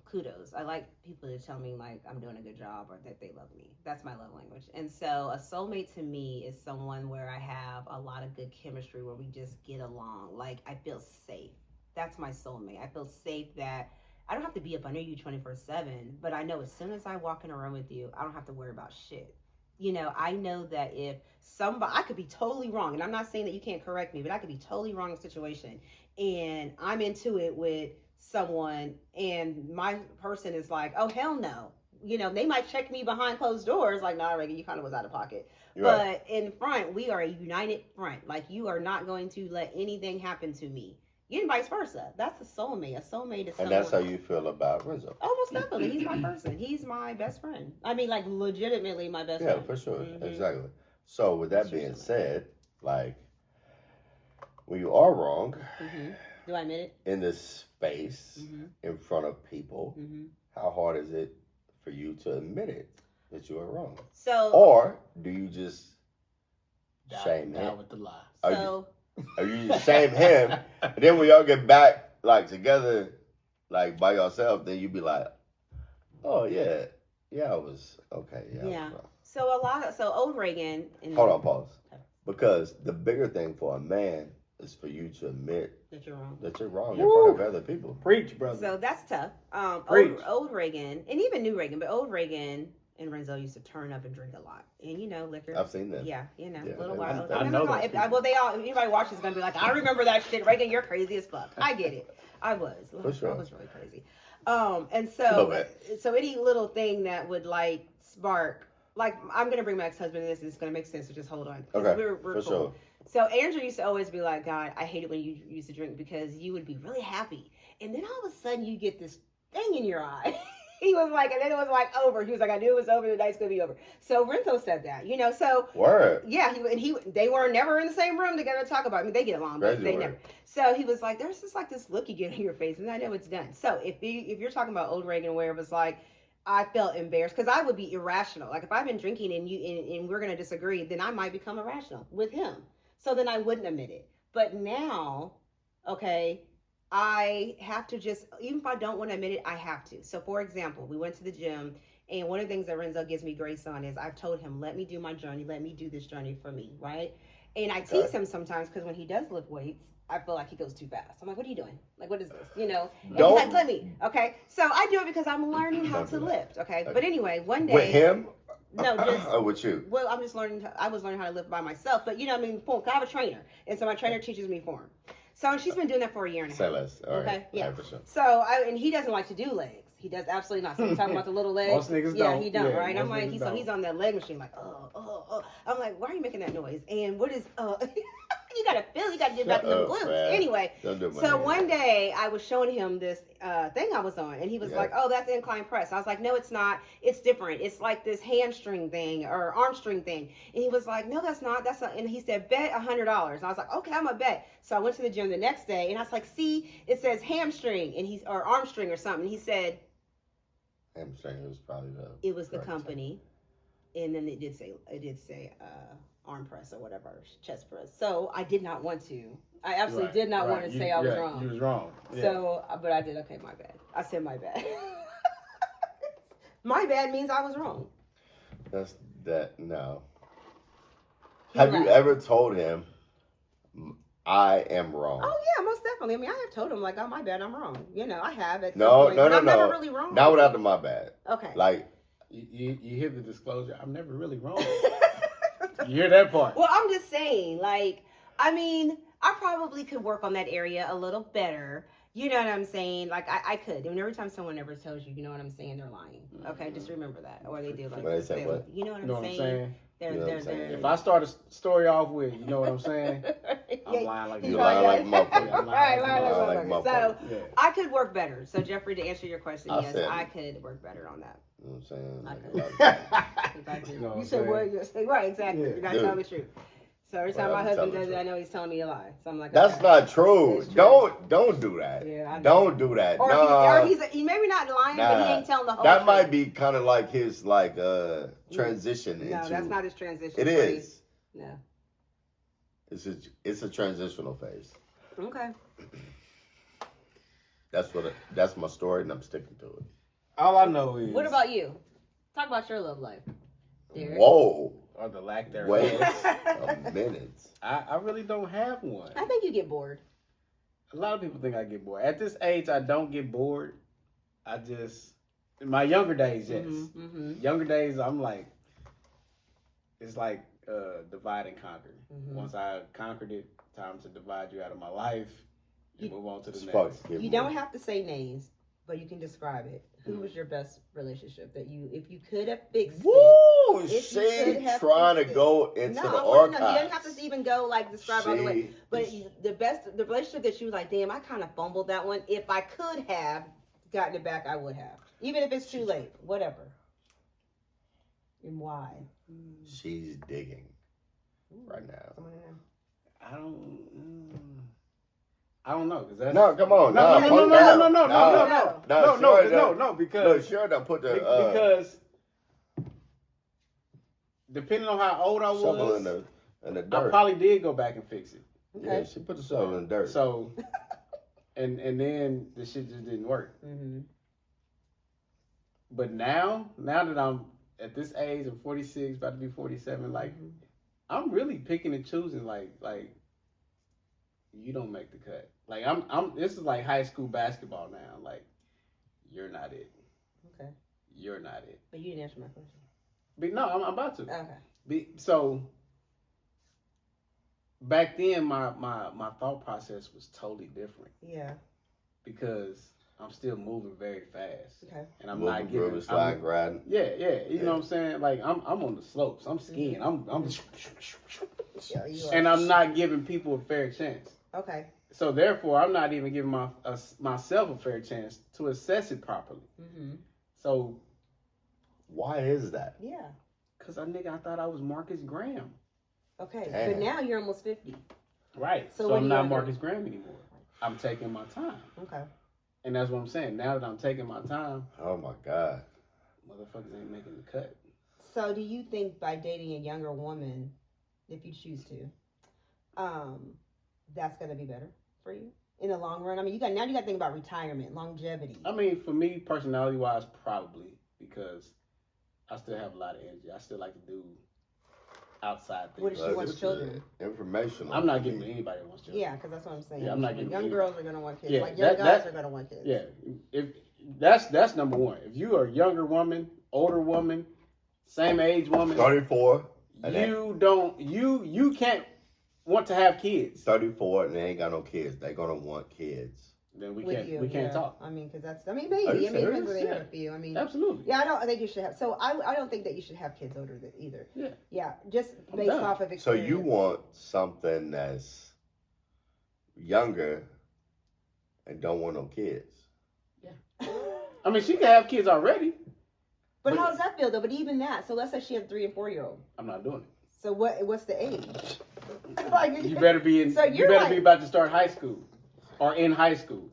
kudos. I like people to tell me like I'm doing a good job or that they love me. That's my love language. And so a soulmate to me is someone where I have a lot of good chemistry, where we just get along. Like I feel safe. That's my soulmate. I feel safe that I don't have to be up under you 24/7, but I know as soon as I walk in a room with you, I don't have to worry about shit. I know that if somebody, I could be totally wrong, and I'm not saying that you can't correct me, but I could be totally wrong in a situation, and I'm into it with someone, and my person is like, oh, hell no. They might check me behind closed doors, like, nah, Reagan, you kind of was out of pocket. But in front, we are a united front. Like, you are not going to let anything happen to me. And vice versa. That's a soulmate. A soulmate is someone. And that's how you feel about Renzo. Almost definitely. He's my person. He's my best friend. I mean, like, legitimately my best friend. Yeah, for sure. Mm-hmm. Exactly. So, with that being said, like, when you are wrong, do I admit it? in this space, in front of people, how hard is it for you to admit it that you are wrong? So, or do you just shame him? With the lie. Or you just shame him, and then when y'all get back, like, together, like, by yourself, then you be like, oh, yeah, I was, okay, yeah. Yeah. So old Reagan. Hold on, pause. Okay. Because the bigger thing for a man is for you to admit that you're wrong. That you're wrong in front of other people. Preach, brother. So that's tough. Old Reagan, and even new Reagan, but old Reagan and Renzo used to turn up and drink a lot. And liquor. I've seen that. Yeah, a little while. I know well, anybody watches is gonna be like, I remember that shit. Reagan, you're crazy as fuck. I get it. I was. For sure. I was really crazy. And so any little thing that would like spark, like I'm gonna bring my ex-husband in this, and it's gonna make sense. So just hold on. Okay. We're for cool. sure. So Andrew used to always be like, God, I hate it when you used to drink because you would be really happy, and then all of a sudden you get this thing in your eye. He was like, and then it was like over. He was like, I knew it was over. The night's gonna be over. So Renzo said that, So word. Yeah, they were never in the same room together to talk about it. I mean, they get along, but they never. So he was like, there's just like this look you get in your face, and I know it's done. So if you're talking about old Reagan, where it was like, I felt embarrassed because I would be irrational. Like if I've been drinking and we're gonna disagree, then I might become irrational with him. So then I wouldn't admit it. But now, okay. I have to just, even if I don't want to admit it, I have to. So, for example, we went to the gym, and one of the things that Renzo gives me grace on is I've told him, let me do my journey. Let me do this journey for me, right? And I tease him sometimes because when he does lift weights, I feel like he goes too fast. I'm like, what are you doing? Like, what is this? And he's like, let me. Okay. So I do it because I'm learning how to lift. Okay. But anyway, one day. With him? No, just. Or with you? Well, I'm just learning. I was learning how to lift by myself. But, I have a trainer. And so my trainer teaches me form. So she's been doing that for a year and a half. Say less. All right. Okay. Yeah. For sure. So and he doesn't like to do legs. He does absolutely not. So we're talking about the little legs. Most niggas don't. Yeah, he don't. Yeah, Right. I'm like, he's don't. on that leg machine, like, oh. I'm like, why are you making that noise? And what is You gotta feel. You gotta get back in them glutes. Man. Anyway, Don't do my so hand. one day I was showing him this thing I was on, and he was like, "Oh, that's incline press." I was like, "No, it's not. It's different. It's like this hamstring thing or arm string thing." And he was like, "No, that's not. That's not." And he said, "Bet $100." And I was like, "Okay, I'm a bet." So I went to the gym the next day, and I was like, "See, it says hamstring and or arm string or something." And he said, Hamstring was probably the. "It was the correct company," and then it did say arm press or whatever, chest press. So I did not want to. I absolutely did not want to say I was wrong. You was wrong. Yeah. So, but I did. Okay, my bad. I said my bad. My bad means I was wrong. That's that. No. He Have you laughed. ever told him, I am wrong? Oh yeah, most definitely. I mean, I have told him like, "Oh, my bad, I'm wrong." You know, I have at some No, point, no, but no, I'm no. never really wrong. Not without the my bad. Okay. Like, You hear the disclosure. I'm never really wrong. You hear that part? Well, I'm just saying, like, I mean, I probably could work on that area a little better. You know what I'm saying? Like, I could. And every time someone ever tells you, you know what I'm saying, they're lying. Okay, just remember that. Or they do. Like, When they say what? You know what You know I'm what I'm saying? saying? You know what I'm saying? If I start a story off with, you know what I'm saying? I'm Yeah, lying like you a lying like a motherfucker. Yeah, I'm Right, lying lying like a like a motherfucker. So, Yeah. I could work better. So, Jeffrey, to answer your question, I yes, said- I could work better on that. You know what I'm saying? I Like, If I did. You know what You I'm said saying? what? You said right, exactly. Yeah. You're not Dude. telling the truth. So every time Well, my I'm husband telling does the it, I know he's telling me a lie. So I'm like, that's okay. not true. It's true. Don't do that. Yeah, I know. Don't do that. Or, Nah. he maybe not lying, but he Nah. ain't telling the whole That truth. might be kind of like his transition No, into. that's not his transition. It buddy. is. No. It's a transitional phase. Okay. That's my story, and I'm sticking to it. All I know is. What about you? Talk about your love life, Derek. Whoa! Or the lack thereof. Wait a minute. I really don't have one. I think you get bored. A lot of people think I get bored. At this age, I don't get bored. I just, in my younger days, yes. Mm-hmm. Younger days, I'm like, it's like divide and conquer. Mhm. Once I conquered it, time to divide you out of my life and move on to the It's next. fucking You don't have to say names, but you can describe it. Who was your best relationship that if you could have fixed it? Woo! If you She could have trying to fixed it. go into No, the I want to know. You archives. didn't have to even go like describe all the way. She But is- the relationship that you was like, damn, I kind of fumbled that one. If I could have gotten it back, I would have. Even if it's too late, whatever. And why? she's digging right now. Someone in there? I don't know, because that's No, come on. no, No, no, no, no, no, no, no, because No, sure, don't put the because depending on how old I shovel was, in the I dirt. probably did go back and fix it. Yeah, Okay. she put the shovel in the dirt. So, and then the shit just didn't work. Mm-hmm. But now that I'm at this age, I'm 46, about to be 47. Like, I'm really picking and choosing. Like you don't make the cut. Like I'm. This is like high school basketball now. Like, you're not it. Okay. You're not it. But you didn't answer my question. But no, I'm about to. Okay. So back then, my thought process was totally different Yeah. because I'm still moving very fast, Okay. and I'm Moving, not giving. grooving, sliding, riding. Yeah. You know what I'm saying? Like I'm on the slopes. I'm skiing. I'm Yeah, you are. and I'm not giving people a fair chance. Okay. So therefore, I'm not even giving myself a fair chance to assess it properly. Mm-hmm. So, Why is that? Yeah. cause I thought I was Marcus Graham. Okay. Damn. But now you're almost 50. Right. So So what I'm do you not wanna do? Marcus Graham anymore. I'm taking my time. Okay. And that's what I'm saying. Now that I'm taking my time, Oh my God. motherfuckers ain't making the cut. So do you think by dating a younger woman, if you choose to, that's going to be better for you in the long run? I mean, you got to think about retirement, longevity. I mean, for me, personality wise, probably because I still have a lot of energy. I still like to do outside What things. if she wants This is children? Informational. I'm not giving anybody that wants children. Yeah, because that's what I'm saying. Yeah, I'm not getting young any- girls are going to want kids. Yeah, like young guys that- are going to want kids. Yeah, if that's number one. If you are a younger woman, older woman, same age woman, 34. And you can't want to have kids. 34 and they ain't got no kids. They gonna want kids. Then we With can't you, we can't yeah. talk. I mean, because that's, I mean, maybe. Are you I mean, it depends serious? where they have Yeah. a few. I mean, Absolutely. yeah, I don't think you should have. So I don't think that you should have kids older than either. Yeah. Yeah, just I'm based done. off of So experience. you want something that's younger and don't want no kids. I mean, she can have kids already. But how does that feel though? But even that, so let's say she had a 3 and 4 year old. I'm not doing it. So what's the age? You better be in. So you better be about to start high school, or in high school,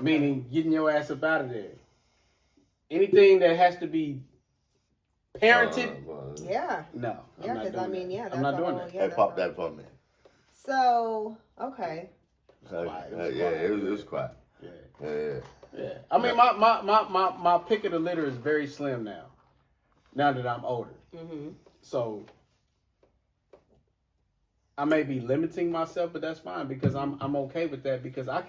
meaning getting your ass up out of there. Anything that has to be parented, yeah. no. Yeah, because I mean, yeah, that's I'm not doing that. Hey, pop that for me. So okay. So, it was quiet. Yeah. I mean, my pick of the litter is very slim now. Now that I'm older, so I may be limiting myself, but that's fine because I'm okay with that because I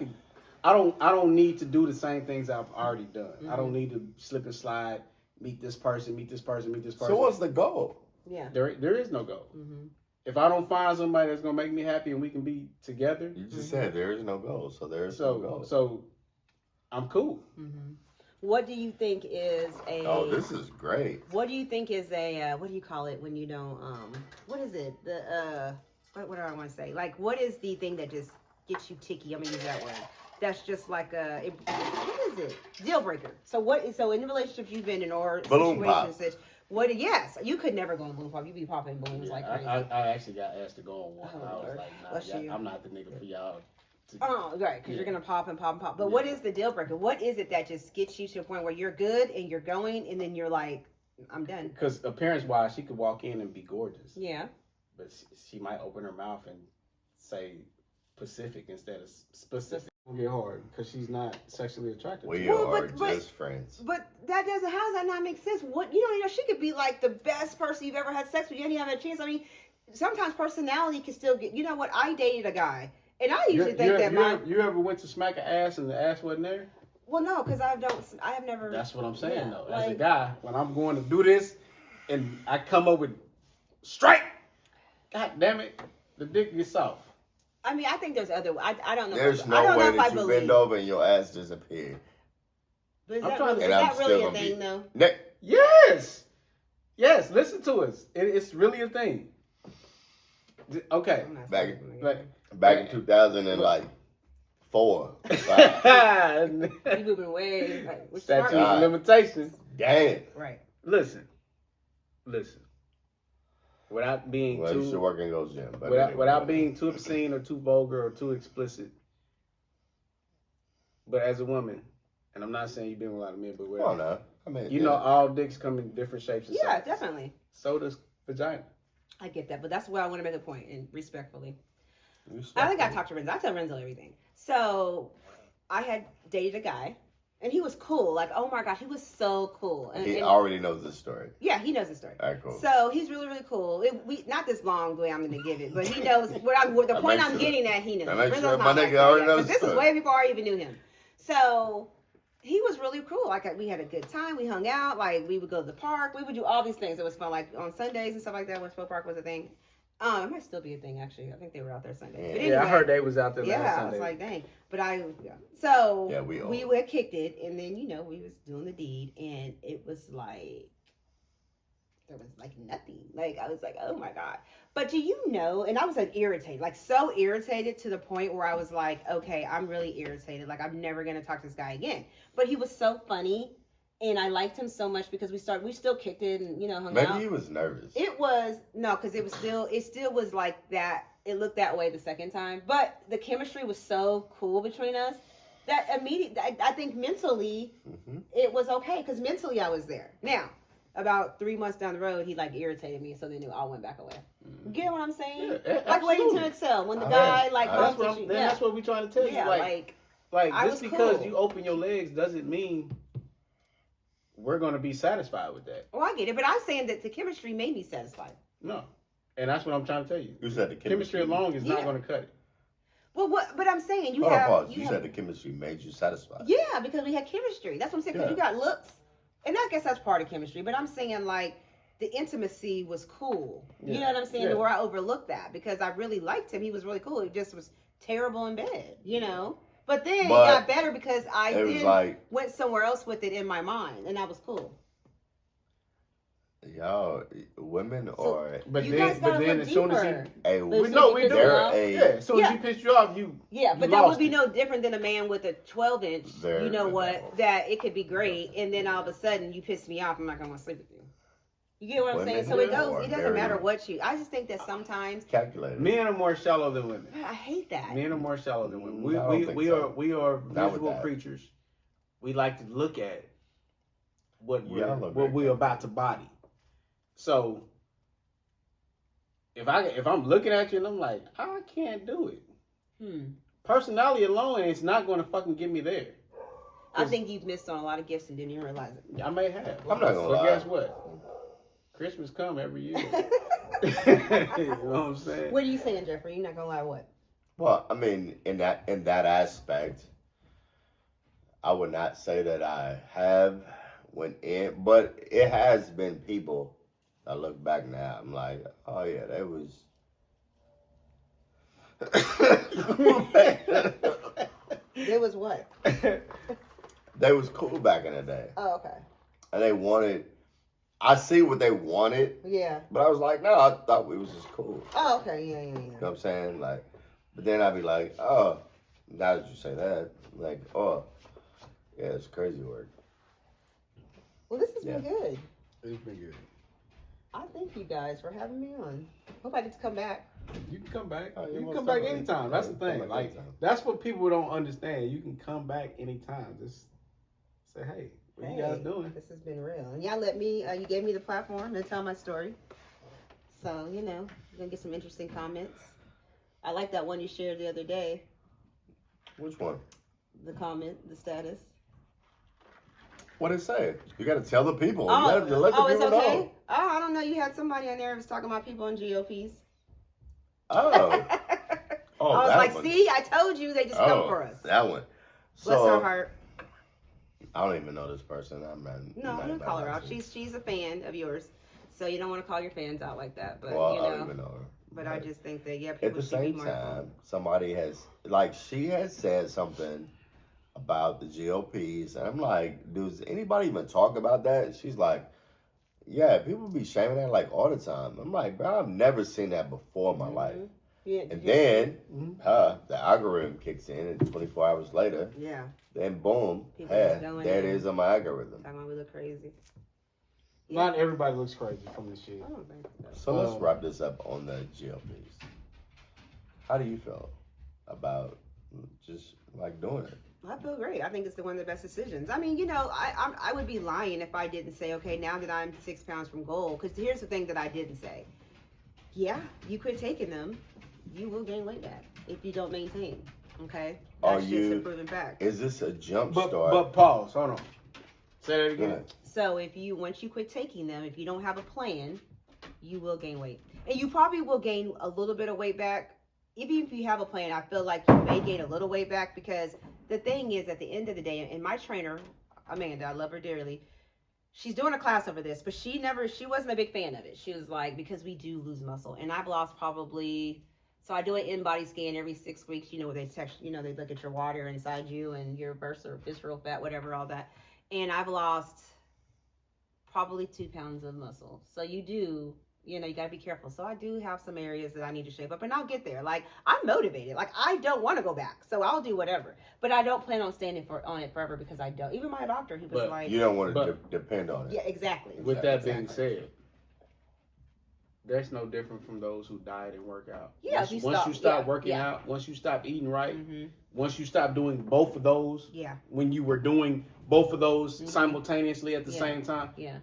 don't need to do the same things I've already done. I don't need to slip and slide, meet this person. So what's the goal? Yeah. There is no goal. If I don't find somebody that's gonna make me happy and we can be together, You just said there is no goal, so there is no goal. So I'm cool. What do you think is a? Oh, this is great. What do you think is a? What do you call it when you don't? What is it? The what do I want to say? Like, what is the thing that just gets you ticky? I'm gonna use that word. That's just like what is it? Deal breaker. So what? So in the relationships you've been in or Balloon situations pop. that. What? Yes, you could never go on balloon pop. You'd be popping balloons like crazy. I actually got asked to go on one. Oh, I was Lord. like, nah, I'm not the nigga for y'all. Oh, right, because you're gonna pop and pop and pop. But what is the deal breaker? What is it that just gets you to a point where you're good and you're going, and then you're like, I'm done? Because appearance-wise, she could walk in and be gorgeous. Yeah. But she might open her mouth and say Pacific instead of specific. It'll get hard because she's not sexually attractive. We Well, are but- just friends. But that doesn't. How does that not make sense? What you know, she could be like the best person you've ever had sex with. You didn't have a chance. I mean, sometimes personality can still get. You know what? I dated a guy, and I usually think that you ever went to smack an ass and the ass wasn't there? Well, no, because I have never. That's what I'm saying, Yeah, though. As a like- guy, when I'm going to do this, and I come up with strike, god damn it, the dick gets soft. I mean, I think there's other. I don't know. There's I no don't way know if I that you believe. bend over and your ass disappears. But is I'm that trying really, to- is And I'm that still really a gonna thing, be- though? Yes, listen to us. It's really a thing. Okay. I'm not Back- saying it. Back in 2004. Like, You moving way. Like, we're Statute smart. of limitations. damn. Right. Listen. Without being Well, you should too work in Ghost Gym. But without anyway. being too obscene or too vulgar or too explicit. But as a woman, and I'm not saying you've been with a lot of men, but Oh, no. I mean, you know all dicks come in different shapes and Yeah, sizes. definitely. So does vagina. I get that, but that's where I want to make a point, and respectfully. You I think I talked to Renzo. I tell Renzo everything. So I had dated a guy, and he was cool. Like, oh my gosh, he was so cool. He and already knows this story. yeah, he knows the story. All right, cool. So he's really, really cool. We not this long the way I'm going to give it, but he knows what the I point make I'm sure. getting at. He knows. I make Renzo's sure not my like nigga that already yet, knows 'cause the This is story. way before I even knew him. So he was really cool. Like we had a good time. We hung out. Like we would go to the park. We would do all these things. It was fun. Like on Sundays and stuff like that. Westboro Park was a thing. It might still be a thing actually. I think they were out there Sundays. But anyway, Yeah, I heard they was out there last yeah, I Sunday. was like, dang. But so Yeah, we all- we had kicked it, and then we was doing the deed, and it was like there was like nothing. Like I was like, oh my god. But do you know? And I was like irritated, like so irritated to the point where I was like, okay, I'm really irritated. Like I'm never gonna talk to this guy again. But he was so funny, and I liked him so much because we still kicked it and hung Maybe out. he was nervous. It was because it still was like that. It looked that way the second time, but the chemistry was so cool between us that immediately, I think mentally it was okay because mentally I was there. Now, about 3 months down the road, he like irritated me, so then it all went back away. You get what I'm saying? Yeah, like waiting absolutely. to excel when the All guy right. like All right. bumps you. That's what we trying to tell Yeah, you. Like I just was because cool. you open your legs doesn't mean we're gonna be satisfied with that. Oh, I get it, but I'm saying that the chemistry made me satisfied. No, and that's what I'm trying to tell you. You said the Chemistry alone is not Yeah. gonna cut it. Well, but I'm saying you Hold on, have. pause. You have- said the chemistry made you satisfied. Yeah, because we had chemistry. That's what I'm saying. Because Yeah. you got looks, and I guess that's part of chemistry. But I'm saying like the intimacy was cool. You Yeah. know what I'm saying? Yeah. Where I overlooked that because I really liked him. He was really cool. He just was terrible in bed. But then it But got better because I It was then like, went somewhere else with it in my mind, and that was cool. y'all women So- are But You then, guys gotta but then look as soon as deeper. a But we as know soon we as do. you piss they're them off- a Yeah, as soon as Yeah. he pissed you off, you Yeah, you but that would lost be it. no different than a man with a 12-inch. They're You know the what? devil. That it could be great, and then all of a sudden you piss me off. I'm not gonna want to sleep with you. You get what I'm saying? Women So it are goes. It doesn't very matter what you. I just think that sometimes calculated. Men are more shallow than women. I hate that. Men are more shallow than women. I don't think so. We are Not with visual that. creatures. We like to look at what Y'all are we're very about to body. So if I'm looking at you and I'm like, I can't do it. Personality alone is not going to fucking get me there. I think you've missed on a lot of gifts and didn't even realize it. I may have. I'm not gonna but lie. guess what? Christmas come every year. You know what I'm saying? What are you saying, Jeffrey? You're not gonna lie. What? Well, I mean, in that aspect, I would not say that I have went in, but it has been people. I look back now, I'm like, oh yeah, that was. There was what? They was cool back in the day, Oh, okay. and they wanted. I see what they wanted, Yeah. but I was like, no, I thought we was just cool. Oh, okay. Yeah. You know what I'm saying? Like, but then I'd be like, oh, now that you say that, like, oh, yeah, it's crazy work. Well, this has been good. It's been good. I thank you guys for having me on. Hope I get to come back. You can come back. Oh, yeah, You can most come back definitely. anytime. That's the Yeah, come thing. back Like anytime. that's what people don't understand. You can come back anytime. Just say, hey, what you guys Hey, doing? This has been real. And y'all let me, you gave me the platform to tell my story. So, you're going to get some interesting comments. I like that one you shared the other day. Which one? The comment, the status. What it say? You got to tell the people. You got to let the it's people okay? know. Oh, I don't know. You had somebody on there who was talking about people in GOPs. Oh. Oh, I was that like, one. see, I told you they just come Oh, for us. that one. Bless So, her heart. I don't even know this person. I'm not. No, not don't call her out. embarrassing. She's a fan of yours. So you don't want to call your fans out like that. But, Well, you I don't know. even know her. But I just think that, people At the should be same mindful. time, somebody has, like, she has said something about the GOPs, and I'm like, does anybody even talk about that? She's like, yeah, people be shaming that like all the time. I'm like, bro, I've never seen that before in my life. Yeah, And then, the algorithm kicks in, and 24 hours later, yeah, then boom, People hey, just going there it in. is on my algorithm. talking about we look crazy. Not everybody looks crazy from this shit. I don't think so. So let's wrap this up on the GOPs. How do you feel about just like doing it? I feel great. I think it's one of the best decisions. I mean, I would be lying if I didn't say, okay, now that I'm 6 pounds from goal, because here's the thing that I didn't say. Yeah, you quit taking them, you will gain weight back if you don't maintain. Okay, that's just a proven fact. Is this a jump But start? pause. Hold on. Say that Go again. ahead. So once you quit taking them, if you don't have a plan, you will gain weight, and you probably will gain a little bit of weight back. Even if you have a plan, I feel like you may gain a little weight back, because the thing is, at the end of the day, and my trainer, Amanda, I love her dearly, she's doing a class over this, but she wasn't a big fan of it. She was like, because we do lose muscle, and I've lost probably, so I do an in-body scan every 6 weeks, where they text, they look at your water inside you and your visceral fat, whatever, all that. And I've lost probably 2 pounds of muscle. So you do, you got to be careful. So I do have some areas that I need to shape up, and I'll get there. Like, I'm motivated. Like, I don't want to go back, so I'll do whatever. But I don't plan on standing on it forever, because I don't. Even my doctor, he was But like, You don't want to depend on it. yeah, exactly. With that being Exactly. said, there's no different from those who diet and work out. Yeah, Once if you once stop- you stop yeah, working yeah. out, once you stop eating right, Mm-hmm. once you stop doing both of those, Yeah, when you were doing both of those Mhm. simultaneously at the Yeah. same time, yeah,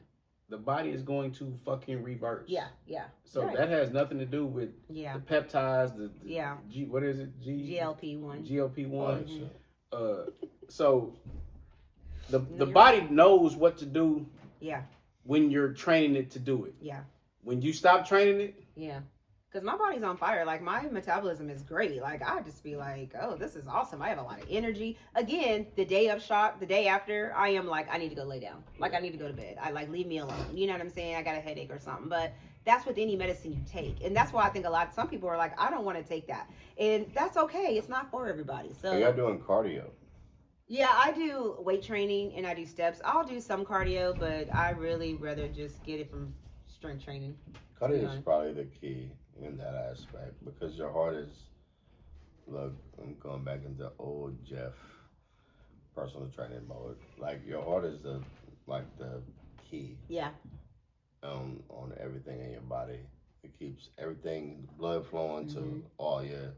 the body is going to fucking reverse. yeah, yeah. So Right. that has nothing to do with Yeah, the peptides, the yeah. what is it? GLP-1. GLP-1. Oh, shit. So the you're body knows what to do Yeah, when you're training it to do it. yeah, When you stop training it, yeah. Because my body's on fire. Like, my metabolism is great. Like, I just be like, oh, this is awesome. I have a lot of energy. Again, the day of shot, the day after, I am like, I need to go lay down. Like, I need to go to bed. I like, leave me alone. You know what I'm saying? I got a headache or something. But that's with any medicine you take. And that's why I think some people are like, I don't want to take that. And that's okay. It's not for everybody. So Are y'all doing cardio? yeah, I do weight training and I do steps. I'll do some cardio, but I really rather just get it from strength training. Cardio is probably the key in that aspect because your heart is. Look, I'm going back into old Jeff personal training mode. Like your heart is the key. Yeah. On everything in your body. It keeps everything blood flowing to all your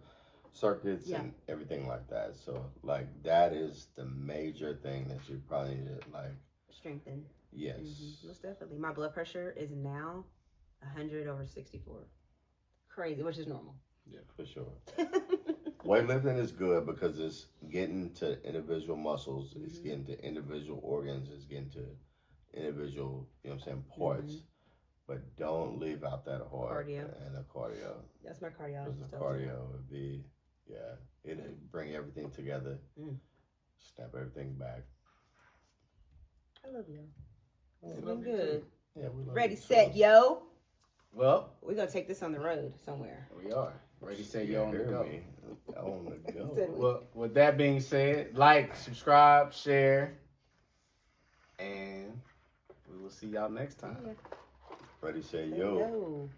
circuits and everything like that. So like that is the major thing that you probably need to like strengthen. Yes. Most definitely. My blood pressure is now 100/64. Crazy, which is normal. Yeah, for sure. Weightlifting is good because it's getting to individual muscles, it's getting to individual organs, it's getting to individual, you know what I'm saying, parts. But don't leave out that heart and the cardio. That's my cardiologist. Because the cardio would be, it'd bring everything together, snap everything back. I love you. It's been good. Yeah, we love Ready, set, yo. Well, we're going to take this on the road somewhere. We are. Ready, set, yo, on the go. On the go. Well, with that being said, like, subscribe, share, and we will see y'all next time. Yeah. Ready, say yo.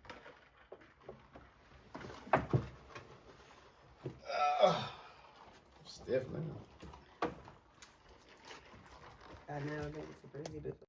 Stiff, man. I know, it's super easy, but